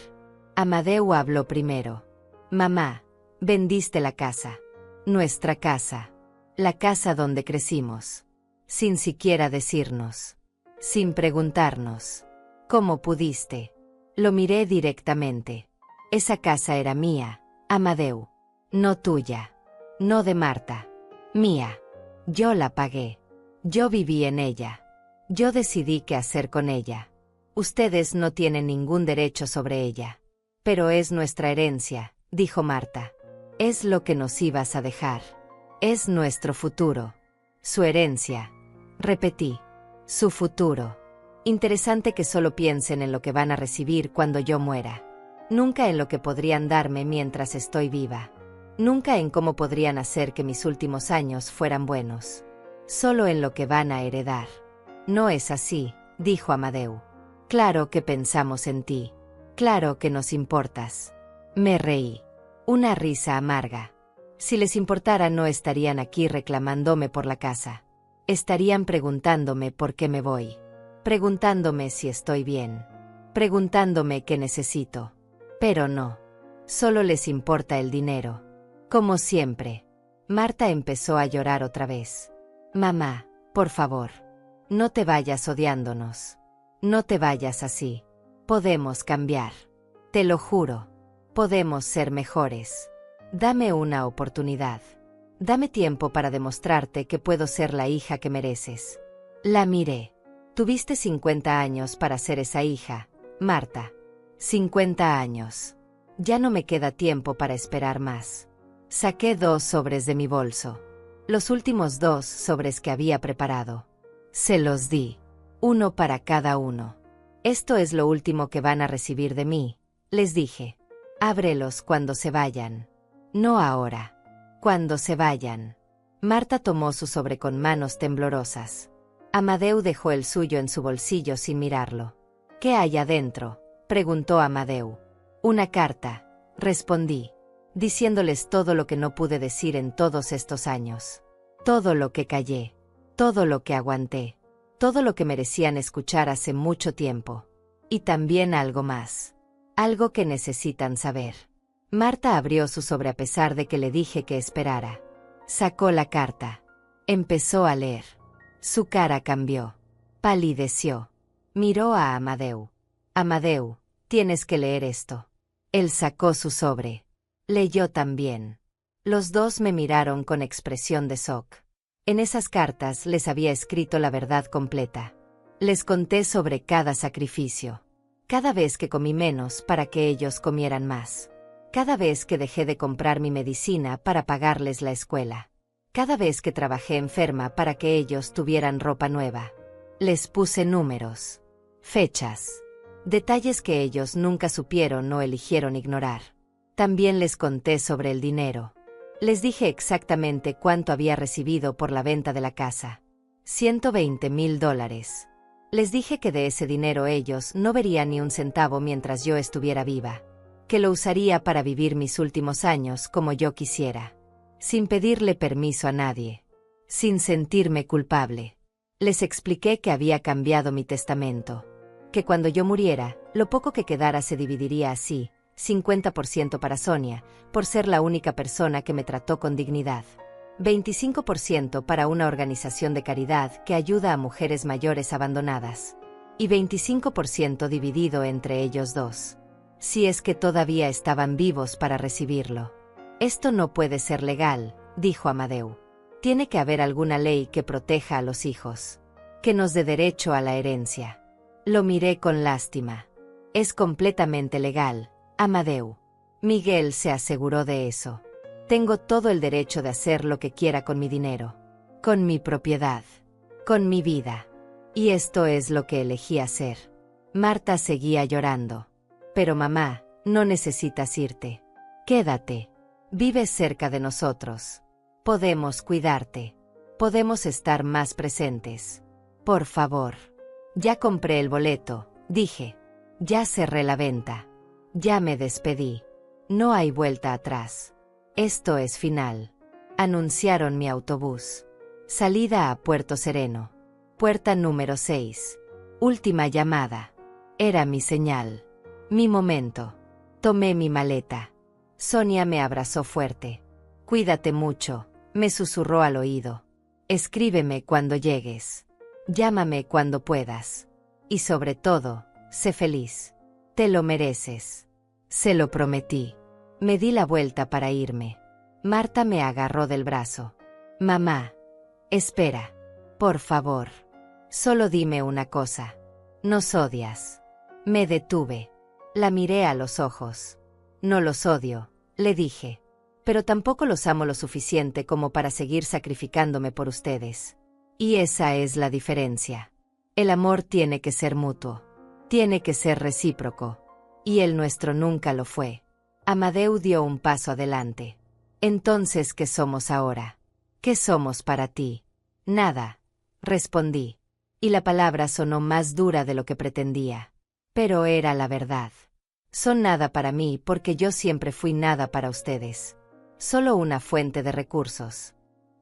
Amadeu habló primero. Mamá, vendiste la casa. Nuestra casa. La casa donde crecimos. Sin siquiera decirnos. Sin preguntarnos. ¿Cómo pudiste? Lo miré directamente. Esa casa era mía, Amadeu. No tuya. No de Marta. Mía. Yo la pagué. Yo viví en ella. Yo decidí qué hacer con ella. Ustedes no tienen ningún derecho sobre ella. Pero es nuestra herencia, dijo Marta. Es lo que nos ibas a dejar. Es nuestro futuro. Su herencia. Repetí. Su futuro. Interesante que solo piensen en lo que van a recibir cuando yo muera. Nunca en lo que podrían darme mientras estoy viva. Nunca en cómo podrían hacer que mis últimos años fueran buenos. Solo en lo que van a heredar. No es así, dijo Amadeu. Claro que pensamos en ti. Claro que nos importas. Me reí. Una risa amarga. Si les importara no estarían aquí reclamándome por la casa. Estarían preguntándome por qué me voy. Preguntándome si estoy bien. Preguntándome qué necesito. Pero no. Solo les importa el dinero. Como siempre. Marta empezó a llorar otra vez. Mamá, por favor. No te vayas odiándonos. No te vayas así. Podemos cambiar. Te lo juro. Podemos ser mejores. Dame una oportunidad. Dame tiempo para demostrarte que puedo ser la hija que mereces. La miré. Tuviste 50 años para ser esa hija, Marta. 50 años. Ya no me queda tiempo para esperar más. Saqué 2 sobres de mi bolso. Los últimos 2 sobres que había preparado. Se los di. 1 para cada uno. Esto es lo último que van a recibir de mí, les dije. Ábrelos cuando se vayan. No ahora. Cuando se vayan. Marta tomó su sobre con manos temblorosas. Amadeu dejó el suyo en su bolsillo sin mirarlo. ¿Qué hay adentro?, preguntó Amadeu. Una carta, respondí, diciéndoles todo lo que no pude decir en todos estos años. Todo lo que callé. Todo lo que aguanté. Todo lo que merecían escuchar hace mucho tiempo. Y también algo más. Algo que necesitan saber. Marta abrió su sobre a pesar de que le dije que esperara. Sacó la carta. Empezó a leer. Su cara cambió. Palideció. Miró a Amadeu. Amadeu, tienes que leer esto. Él sacó su sobre. Leyó también. Los dos me miraron con expresión de shock. En esas cartas les había escrito la verdad completa. Les conté sobre cada sacrificio. Cada vez que comí menos para que ellos comieran más. Cada vez que dejé de comprar mi medicina para pagarles la escuela. Cada vez que trabajé enferma para que ellos tuvieran ropa nueva. Les puse números. fechas, detalles que ellos nunca supieron o eligieron ignorar. También les conté sobre el dinero. Les dije exactamente cuánto había recibido por la venta de la casa. $120,000. Les dije que de ese dinero ellos no verían ni un centavo mientras yo estuviera viva, que lo usaría para vivir mis últimos años como yo quisiera, sin pedirle permiso a nadie, sin sentirme culpable. Les expliqué que había cambiado mi testamento, que cuando yo muriera, lo poco que quedara se dividiría así, 50% para Sonia, por ser la única persona que me trató con dignidad, 25% para una organización de caridad que ayuda a mujeres mayores abandonadas, y 25% dividido entre ellos dos, si es que todavía estaban vivos para recibirlo. Esto no puede ser legal, dijo Amadeu. Tiene que haber alguna ley que proteja a los hijos, que nos dé derecho a la herencia. Lo miré con lástima. Es completamente legal, Amadeu. Miguel se aseguró de eso. Tengo todo el derecho de hacer lo que quiera con mi dinero, con mi propiedad, con mi vida. Y esto es lo que elegí hacer. Marta seguía llorando. Pero mamá, no necesitas irte. Quédate. Vives cerca de nosotros. Podemos cuidarte. Podemos estar más presentes. Por favor. Ya compré el boleto, dije. Ya cerré la venta. Ya me despedí. No hay vuelta atrás. Esto es final. Anunciaron mi autobús. Salida a Puerto Sereno. Puerta número 6. Última llamada. Era mi señal. Mi momento. Tomé mi maleta. Sonia me abrazó fuerte. Cuídate mucho, me susurró al oído. Escríbeme cuando llegues. Llámame cuando puedas. Y sobre todo, sé feliz. Te lo mereces. Se lo prometí. Me di la vuelta para irme. Marta me agarró del brazo. Mamá. Espera. Por favor. Solo dime una cosa. ¿Nos odias? Me detuve. La miré a los ojos. No los odio, le dije. Pero tampoco los amo lo suficiente como para seguir sacrificándome por ustedes. Y esa es la diferencia. El amor tiene que ser mutuo. Tiene que ser recíproco. Y el nuestro nunca lo fue. Amadeu dio un paso adelante. Entonces, ¿qué somos ahora? ¿Qué somos para ti? Nada, respondí. Y la palabra sonó más dura de lo que pretendía. Pero era la verdad. Son nada para mí porque yo siempre fui nada para ustedes. Solo una fuente de recursos.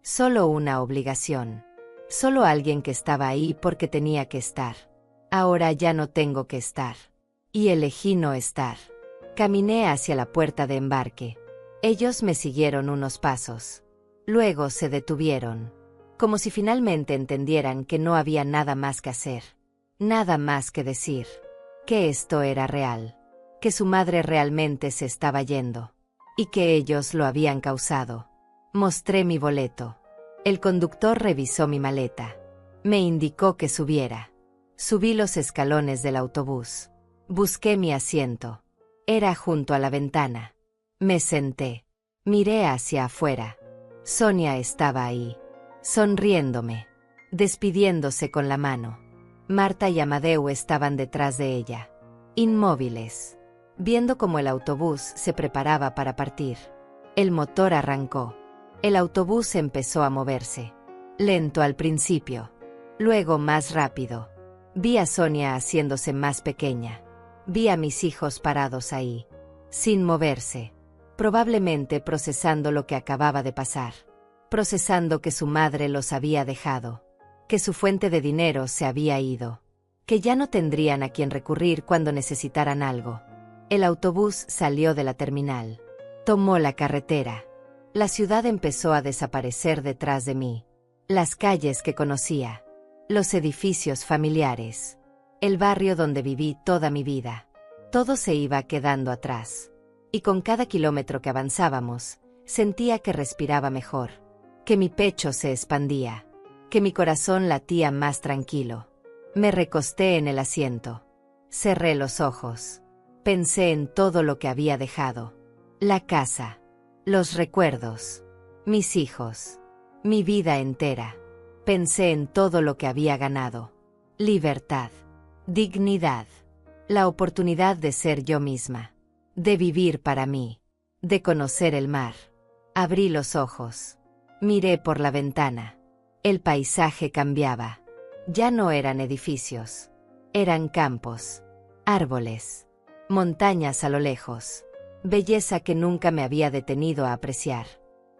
Solo una obligación. Solo alguien que estaba ahí porque tenía que estar. Ahora ya no tengo que estar. Y elegí no estar. Caminé hacia la puerta de embarque. Ellos me siguieron unos pasos. Luego se detuvieron. Como si finalmente entendieran que no había nada más que hacer. Nada más que decir. Que esto era real. Que su madre realmente se estaba yendo. Y que ellos lo habían causado. Mostré mi boleto. El conductor revisó mi maleta. Me indicó que subiera. Subí los escalones del autobús. Busqué mi asiento. Era junto a la ventana. Me senté. Miré hacia afuera. Sonia estaba ahí. Sonriéndome. Despidiéndose con la mano. Marta y Amadeu estaban detrás de ella. Inmóviles. Viendo cómo el autobús se preparaba para partir. El motor arrancó. El autobús empezó a moverse. Lento al principio. Luego más rápido. Vi a Sonia haciéndose más pequeña. Vi a mis hijos parados ahí. Sin moverse. Probablemente procesando lo que acababa de pasar. Procesando que su madre los había dejado. Que su fuente de dinero se había ido. Que ya no tendrían a quien recurrir cuando necesitaran algo. El autobús salió de la terminal. Tomó la carretera. La ciudad empezó a desaparecer detrás de mí. Las calles que conocía. Los edificios familiares. El barrio donde viví toda mi vida. Todo se iba quedando atrás. Y con cada kilómetro que avanzábamos, sentía que respiraba mejor. Que mi pecho se expandía. Que mi corazón latía más tranquilo. Me recosté en el asiento. Cerré los ojos. Pensé en todo lo que había dejado. La casa. Los recuerdos. Mis hijos. Mi vida entera. Pensé en todo lo que había ganado. Libertad. Dignidad. La oportunidad de ser yo misma. De vivir para mí. De conocer el mar. Abrí los ojos. Miré por la ventana. El paisaje cambiaba. Ya no eran edificios. Eran campos. Árboles. Montañas a lo lejos. Belleza que nunca me había detenido a apreciar.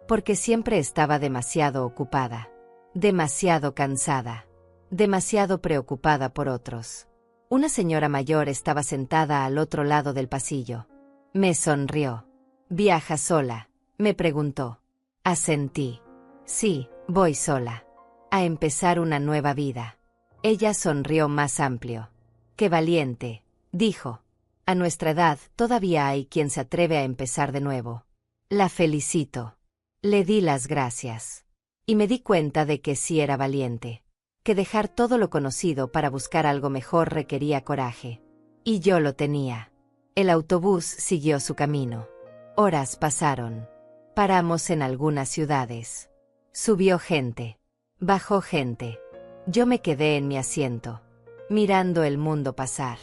Porque siempre estaba demasiado ocupada. Demasiado cansada. Demasiado preocupada por otros. Una señora mayor estaba sentada al otro lado del pasillo. Me sonrió. ¿Viaja sola?, me preguntó. Asentí. Sí, voy sola. A empezar una nueva vida. Ella sonrió más amplio. Qué valiente, dijo. A nuestra edad todavía hay quien se atreve a empezar de nuevo. La felicito. Le di las gracias. Y me di cuenta de que sí era valiente. Que dejar todo lo conocido para buscar algo mejor requería coraje. Y yo lo tenía. El autobús siguió su camino. Horas pasaron. Paramos en algunas ciudades. Subió gente. Bajó gente. Yo me quedé en mi asiento, mirando el mundo pasar,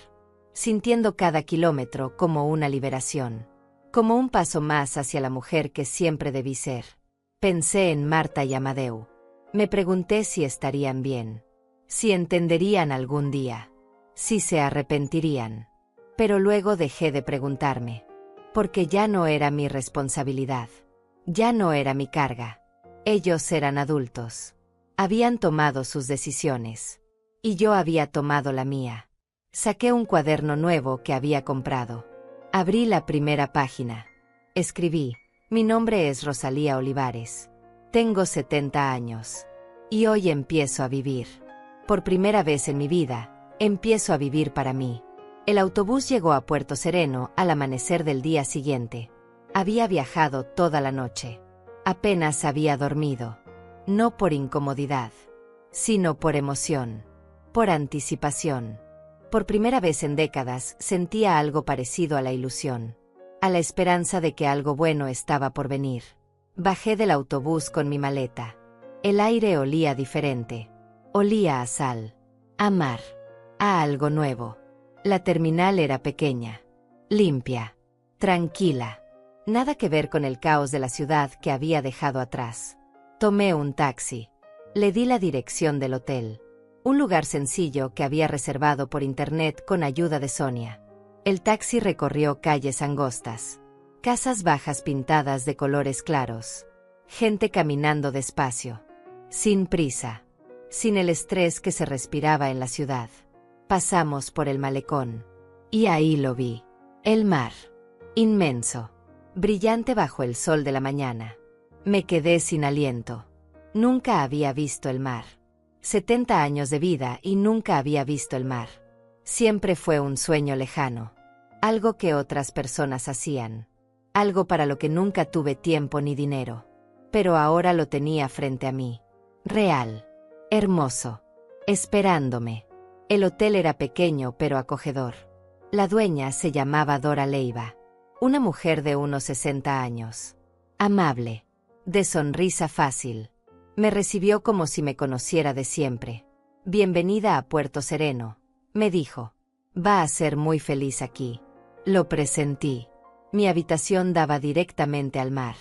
sintiendo cada kilómetro como una liberación, como un paso más hacia la mujer que siempre debí ser. Pensé en Marta y Amadeu. Me pregunté si estarían bien, si entenderían algún día, si se arrepentirían. Pero luego dejé de preguntarme, porque ya no era mi responsabilidad, ya no era mi carga. Ellos eran adultos. Habían tomado sus decisiones. Y yo había tomado la mía. Saqué un cuaderno nuevo que había comprado. Abrí la primera página. Escribí: mi nombre es Rosalía Olivares. Tengo 70 años. Y hoy empiezo a vivir. Por primera vez en mi vida, empiezo a vivir para mí. El autobús llegó a Puerto Sereno al amanecer del día siguiente. Había viajado toda la noche. Apenas había dormido. No por incomodidad, sino por emoción, por anticipación. Por primera vez en décadas sentía algo parecido a la ilusión, a la esperanza de que algo bueno estaba por venir. Bajé del autobús con mi maleta. El aire olía diferente. Olía a sal, a mar, a algo nuevo. La terminal era pequeña, limpia, tranquila. Nada que ver con el caos de la ciudad que había dejado atrás. Tomé un taxi. Le di la dirección del hotel. Un lugar sencillo que había reservado por internet con ayuda de Sonia. El taxi recorrió calles angostas. Casas bajas pintadas de colores claros. Gente caminando despacio. Sin prisa. Sin el estrés que se respiraba en la ciudad. Pasamos por el malecón. Y ahí lo vi. El mar. Inmenso. Brillante bajo el sol de la mañana. Me quedé sin aliento. Nunca había visto el mar. 70 años de vida y nunca había visto el mar. Siempre fue un sueño lejano. Algo que otras personas hacían. Algo para lo que nunca tuve tiempo ni dinero. Pero ahora lo tenía frente a mí. Real. Hermoso. Esperándome. El hotel era pequeño pero acogedor. La dueña se llamaba Dora Leiva. Una mujer de unos 60 años. Amable. De sonrisa fácil. Me recibió como si me conociera de siempre. Bienvenida a Puerto Sereno, me dijo. Va a ser muy feliz aquí. Lo presentí. Mi habitación daba directamente al mar.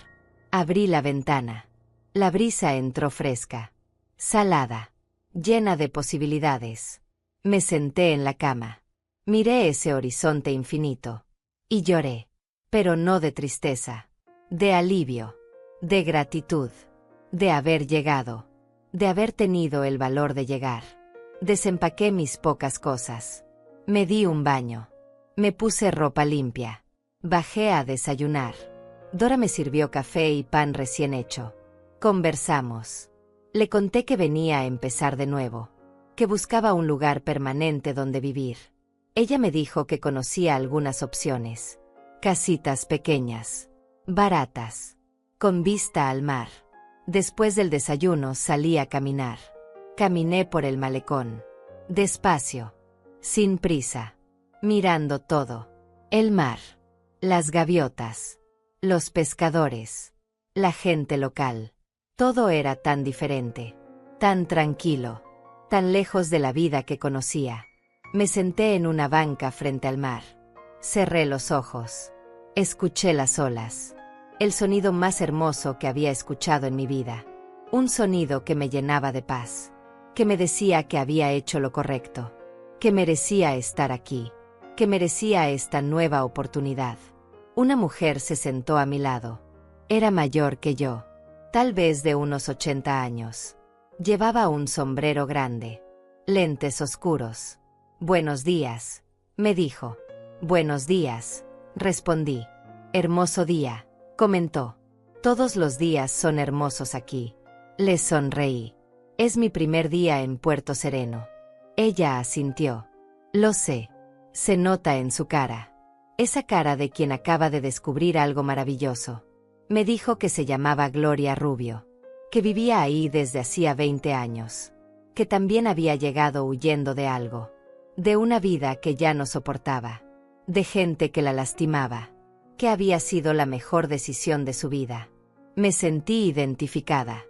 Abrí la ventana. La brisa entró fresca, salada, llena de posibilidades. Me senté en la cama. Miré ese horizonte infinito. Y lloré. Pero no de tristeza. De alivio. De gratitud. De haber llegado. De haber tenido el valor de llegar. Desempaqué mis pocas cosas. Me di un baño. Me puse ropa limpia. Bajé a desayunar. Dora me sirvió café y pan recién hecho. Conversamos. Le conté que venía a empezar de nuevo. Que buscaba un lugar permanente donde vivir. Ella me dijo que conocía algunas opciones. Casitas pequeñas. Baratas. Con vista al mar. Después del desayuno salí a caminar. Caminé por el malecón. Despacio. Sin prisa. Mirando todo. El mar. Las gaviotas. Los pescadores. La gente local. Todo era tan diferente. Tan tranquilo. Tan lejos de la vida que conocía. Me senté en una banca frente al mar. Cerré los ojos. Escuché las olas. El sonido más hermoso que había escuchado en mi vida. Un sonido que me llenaba de paz. Que me decía que había hecho lo correcto. Que merecía estar aquí. Que merecía esta nueva oportunidad. Una mujer se sentó a mi lado. Era mayor que yo. Tal vez de unos 80 años. Llevaba un sombrero grande. Lentes oscuros. «Buenos días», me dijo. «Buenos días», respondí. «Hermoso día», comentó. «Todos los días son hermosos aquí». Le sonreí. «Es mi primer día en Puerto Sereno». Ella asintió. «Lo sé. Se nota en su cara. Esa cara de quien acaba de descubrir algo maravilloso». Me dijo que se llamaba Gloria Rubio. Que vivía ahí desde hacía 20 años. Que también había llegado huyendo de algo. De una vida que ya no soportaba. De gente que la lastimaba. Que había sido la mejor decisión de su vida. Me sentí identificada.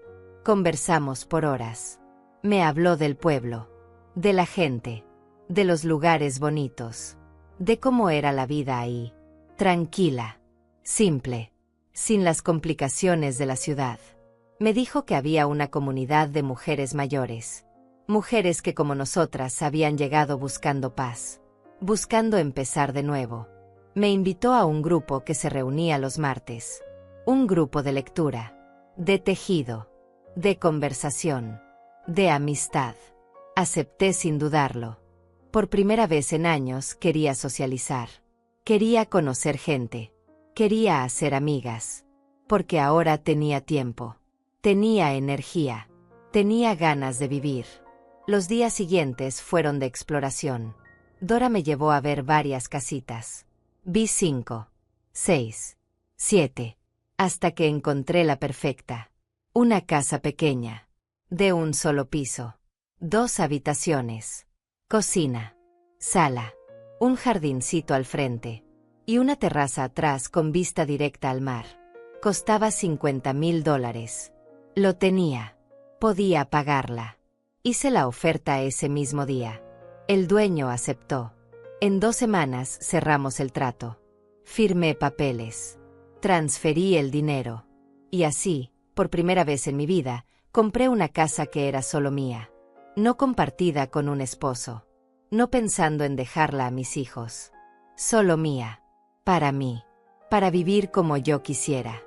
Conversamos por horas. Me habló del pueblo. De la gente. De los lugares bonitos. De cómo era la vida ahí. Tranquila. Simple. Sin las complicaciones de la ciudad. Me dijo que había una comunidad de mujeres mayores. Mujeres que como nosotras habían llegado buscando paz. Buscando empezar de nuevo. Me invitó a un grupo que se reunía los martes. Un grupo de lectura. De tejido. De conversación. De amistad. Acepté sin dudarlo. Por primera vez en años quería socializar. Quería conocer gente. Quería hacer amigas. Porque ahora tenía tiempo. Tenía energía. Tenía ganas de vivir. Los días siguientes fueron de exploración. Dora me llevó a ver varias casitas. Vi 5, 6, 7, hasta que encontré la perfecta. Una casa pequeña. De un solo piso. 2 habitaciones. Cocina. Sala. Un jardincito al frente. Y una terraza atrás con vista directa al mar. Costaba $50,000. Lo tenía. Podía pagarla. Hice la oferta ese mismo día. El dueño aceptó. En 2 semanas cerramos el trato. Firmé papeles. Transferí el dinero. Y así, por primera vez en mi vida, compré una casa que era solo mía. No compartida con un esposo. No pensando en dejarla a mis hijos. Solo mía. Para mí. Para vivir como yo quisiera.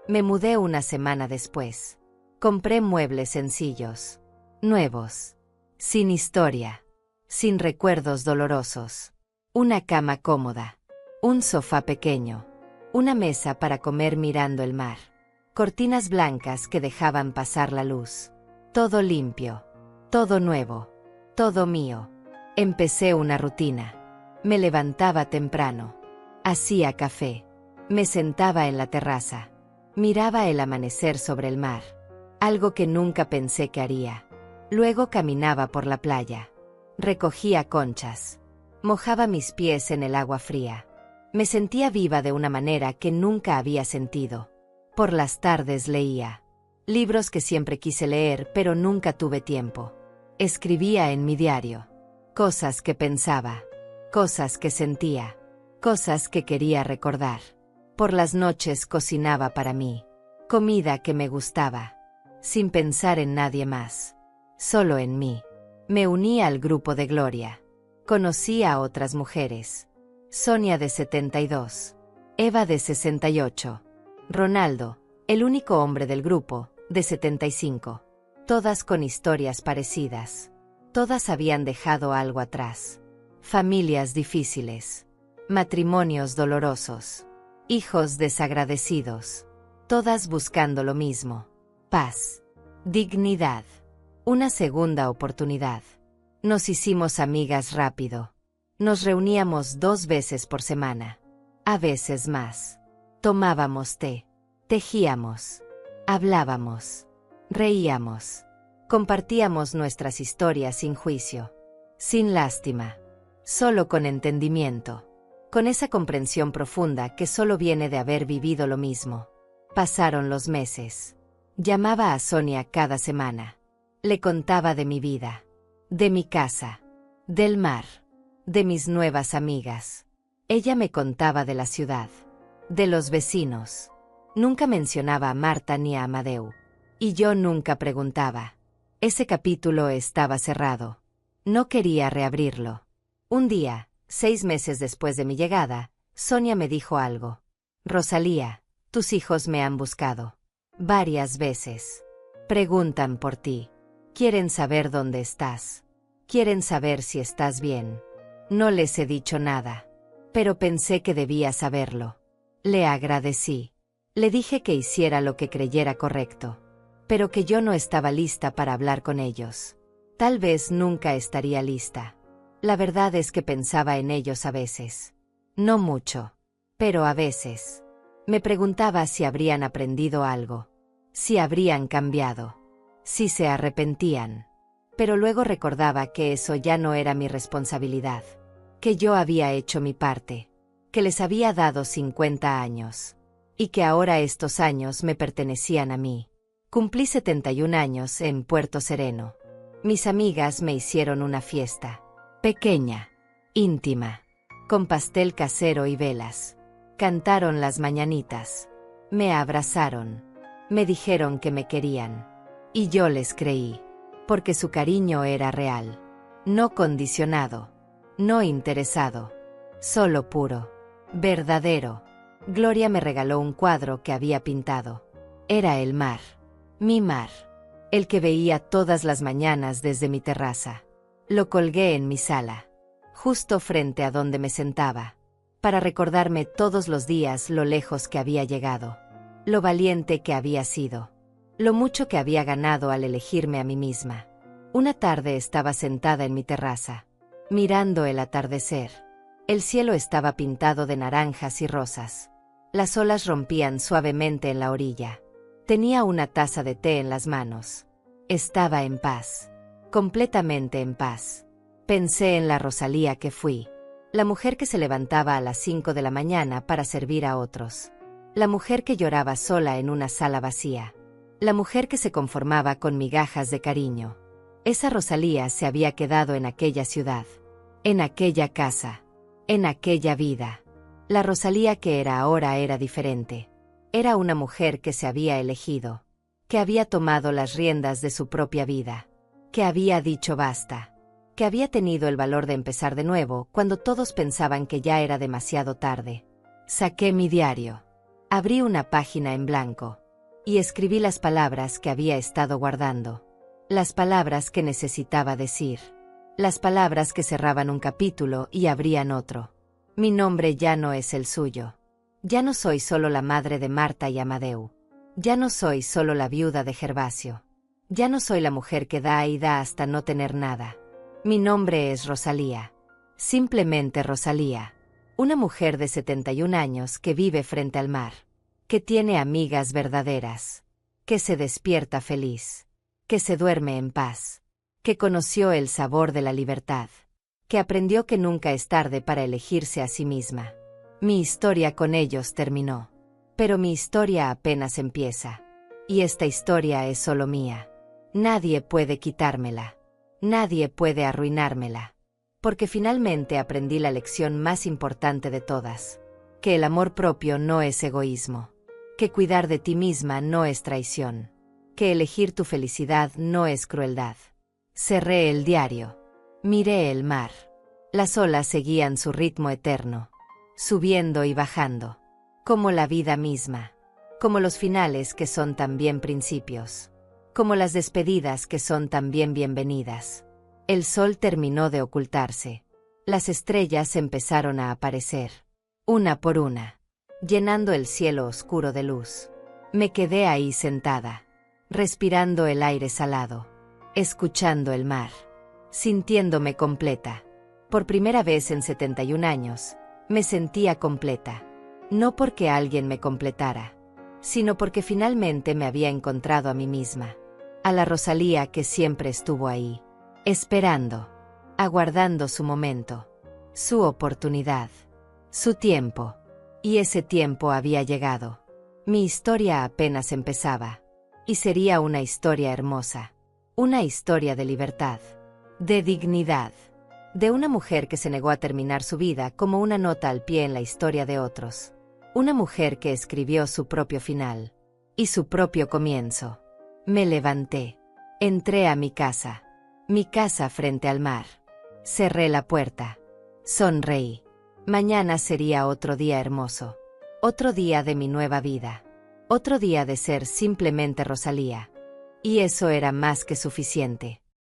Me mudé una semana después. Compré muebles sencillos. Nuevos. Sin historia. Sin recuerdos dolorosos. Una cama cómoda. Un sofá pequeño. Una mesa para comer mirando el mar. Cortinas blancas que dejaban pasar la luz. Todo limpio. Todo nuevo. Todo mío. Empecé una rutina. Me levantaba temprano. Hacía café. Me sentaba en la terraza. Miraba el amanecer sobre el mar. Algo que nunca pensé que haría. Luego caminaba por la playa. Recogía conchas. Mojaba mis pies en el agua fría. Me sentía viva de una manera que nunca había sentido. Por las tardes leía. Libros que siempre quise leer pero nunca tuve tiempo. Escribía en mi diario. Cosas que pensaba. Cosas que sentía. Cosas que quería recordar. Por las noches cocinaba para mí. Comida que me gustaba. Sin pensar en nadie más. Solo en mí. Me uní al grupo de Gloria. Conocí a otras mujeres. Sonia de 72. Eva de 68. Ronaldo, el único hombre del grupo, de 75. Todas con historias parecidas. Todas habían dejado algo atrás. Familias difíciles. Matrimonios dolorosos. Hijos desagradecidos. Todas buscando lo mismo. Paz. Dignidad. Una segunda oportunidad. Nos hicimos amigas rápido. Nos reuníamos 2 veces por semana. A veces más. Tomábamos té. Tejíamos. Hablábamos. Reíamos. Compartíamos nuestras historias sin juicio. Sin lástima. Solo con entendimiento. Con esa comprensión profunda que solo viene de haber vivido lo mismo. Pasaron los meses. Llamaba a Sonia cada semana. Le contaba de mi vida. De mi casa. Del mar. de mis nuevas amigas. Ella me contaba de la ciudad, de los vecinos. Nunca mencionaba a Marta ni a Amadeu. Y yo nunca preguntaba. Ese capítulo estaba cerrado. No quería reabrirlo. Un día, 6 meses después de mi llegada, Sonia me dijo algo. Rosalía, tus hijos me han buscado. Varias veces. Preguntan por ti. Quieren saber dónde estás. Quieren saber si estás bien. No les he dicho nada. Pero pensé que debía saberlo. Le agradecí. Le dije que hiciera lo que creyera correcto. Pero que yo no estaba lista para hablar con ellos. Tal vez nunca estaría lista. La verdad es que pensaba en ellos a veces. No mucho. Pero a veces. Me preguntaba si habrían aprendido algo. Si habrían cambiado. Si se arrepentían. Pero luego recordaba que eso ya no era mi responsabilidad. Que yo había hecho mi parte. Que les había dado 50 años. Y que ahora estos años me pertenecían a mí. Cumplí 71 años en Puerto Sereno. Mis amigas me hicieron una fiesta. Pequeña. Íntima. Con pastel casero y velas. Cantaron las mañanitas. Me abrazaron. Me dijeron que me querían. Y yo les creí. Porque su cariño era real. No condicionado. No interesado. Solo puro. Verdadero. Gloria me regaló un cuadro que había pintado. Era el mar. Mi mar. El que veía todas las mañanas desde mi terraza. Lo colgué en mi sala. Justo frente a donde me sentaba. Para recordarme todos los días lo lejos que había llegado. Lo valiente que había sido. Lo mucho que había ganado al elegirme a mí misma. Una tarde estaba sentada en mi terraza. Mirando el atardecer. El cielo estaba pintado de naranjas y rosas. Las olas rompían suavemente en la orilla. Tenía una taza de té en las manos. Estaba en paz. Completamente en paz. Pensé en la Rosalía que fui. La mujer que se levantaba a las 5 de la mañana para servir a otros. La mujer que lloraba sola en una sala vacía. La mujer que se conformaba con migajas de cariño. Esa Rosalía se había quedado en aquella ciudad. En aquella casa. En aquella vida. La Rosalía que era ahora era diferente. Era una mujer que se había elegido. Que había tomado las riendas de su propia vida. Que había dicho basta. Que había tenido el valor de empezar de nuevo cuando todos pensaban que ya era demasiado tarde. Saqué mi diario. Abrí una página en blanco. Y escribí las palabras que había estado guardando. Las palabras que necesitaba decir. Las palabras que cerraban un capítulo y abrían otro. Mi nombre ya no es el suyo. Ya no soy solo la madre de Marta y Amadeu. Ya no soy solo la viuda de Gervasio. Ya no soy la mujer que da y da hasta no tener nada. Mi nombre es Rosalía. Simplemente Rosalía. Una mujer de 71 años que vive frente al mar. Que tiene amigas verdaderas. Que se despierta feliz. Que se duerme en paz. Que conoció el sabor de la libertad. Que aprendió que nunca es tarde para elegirse a sí misma. Mi historia con ellos terminó. Pero mi historia apenas empieza. Y esta historia es solo mía. Nadie puede quitármela. Nadie puede arruinármela. Porque finalmente aprendí la lección más importante de todas. Que el amor propio no es egoísmo. Que cuidar de ti misma no es traición. Que elegir tu felicidad no es crueldad. Cerré el diario. Miré el mar. Las olas seguían su ritmo eterno. Subiendo y bajando. Como la vida misma. Como los finales que son también principios. Como las despedidas que son también bienvenidas. El sol terminó de ocultarse. Las estrellas empezaron a aparecer. Una por una. Llenando el cielo oscuro de luz. Me quedé ahí sentada. Respirando el aire salado. Escuchando el mar. Sintiéndome completa. Por primera vez en 71 años, me sentía completa. No porque alguien me completara, sino porque finalmente me había encontrado a mí misma. A la Rosalía que siempre estuvo ahí. Esperando. Aguardando su momento. Su oportunidad. Su tiempo. Y ese tiempo había llegado. Mi historia apenas empezaba. Y sería una historia hermosa. Una historia de libertad. De dignidad. De una mujer que se negó a terminar su vida como una nota al pie en la historia de otros. Una mujer que escribió su propio final. Y su propio comienzo. Me levanté. Entré a mi casa. Mi casa frente al mar. Cerré la puerta. Sonreí. Mañana sería otro día hermoso. Otro día de mi nueva vida. Otro día de ser simplemente Rosalía. Y eso era más que suficiente.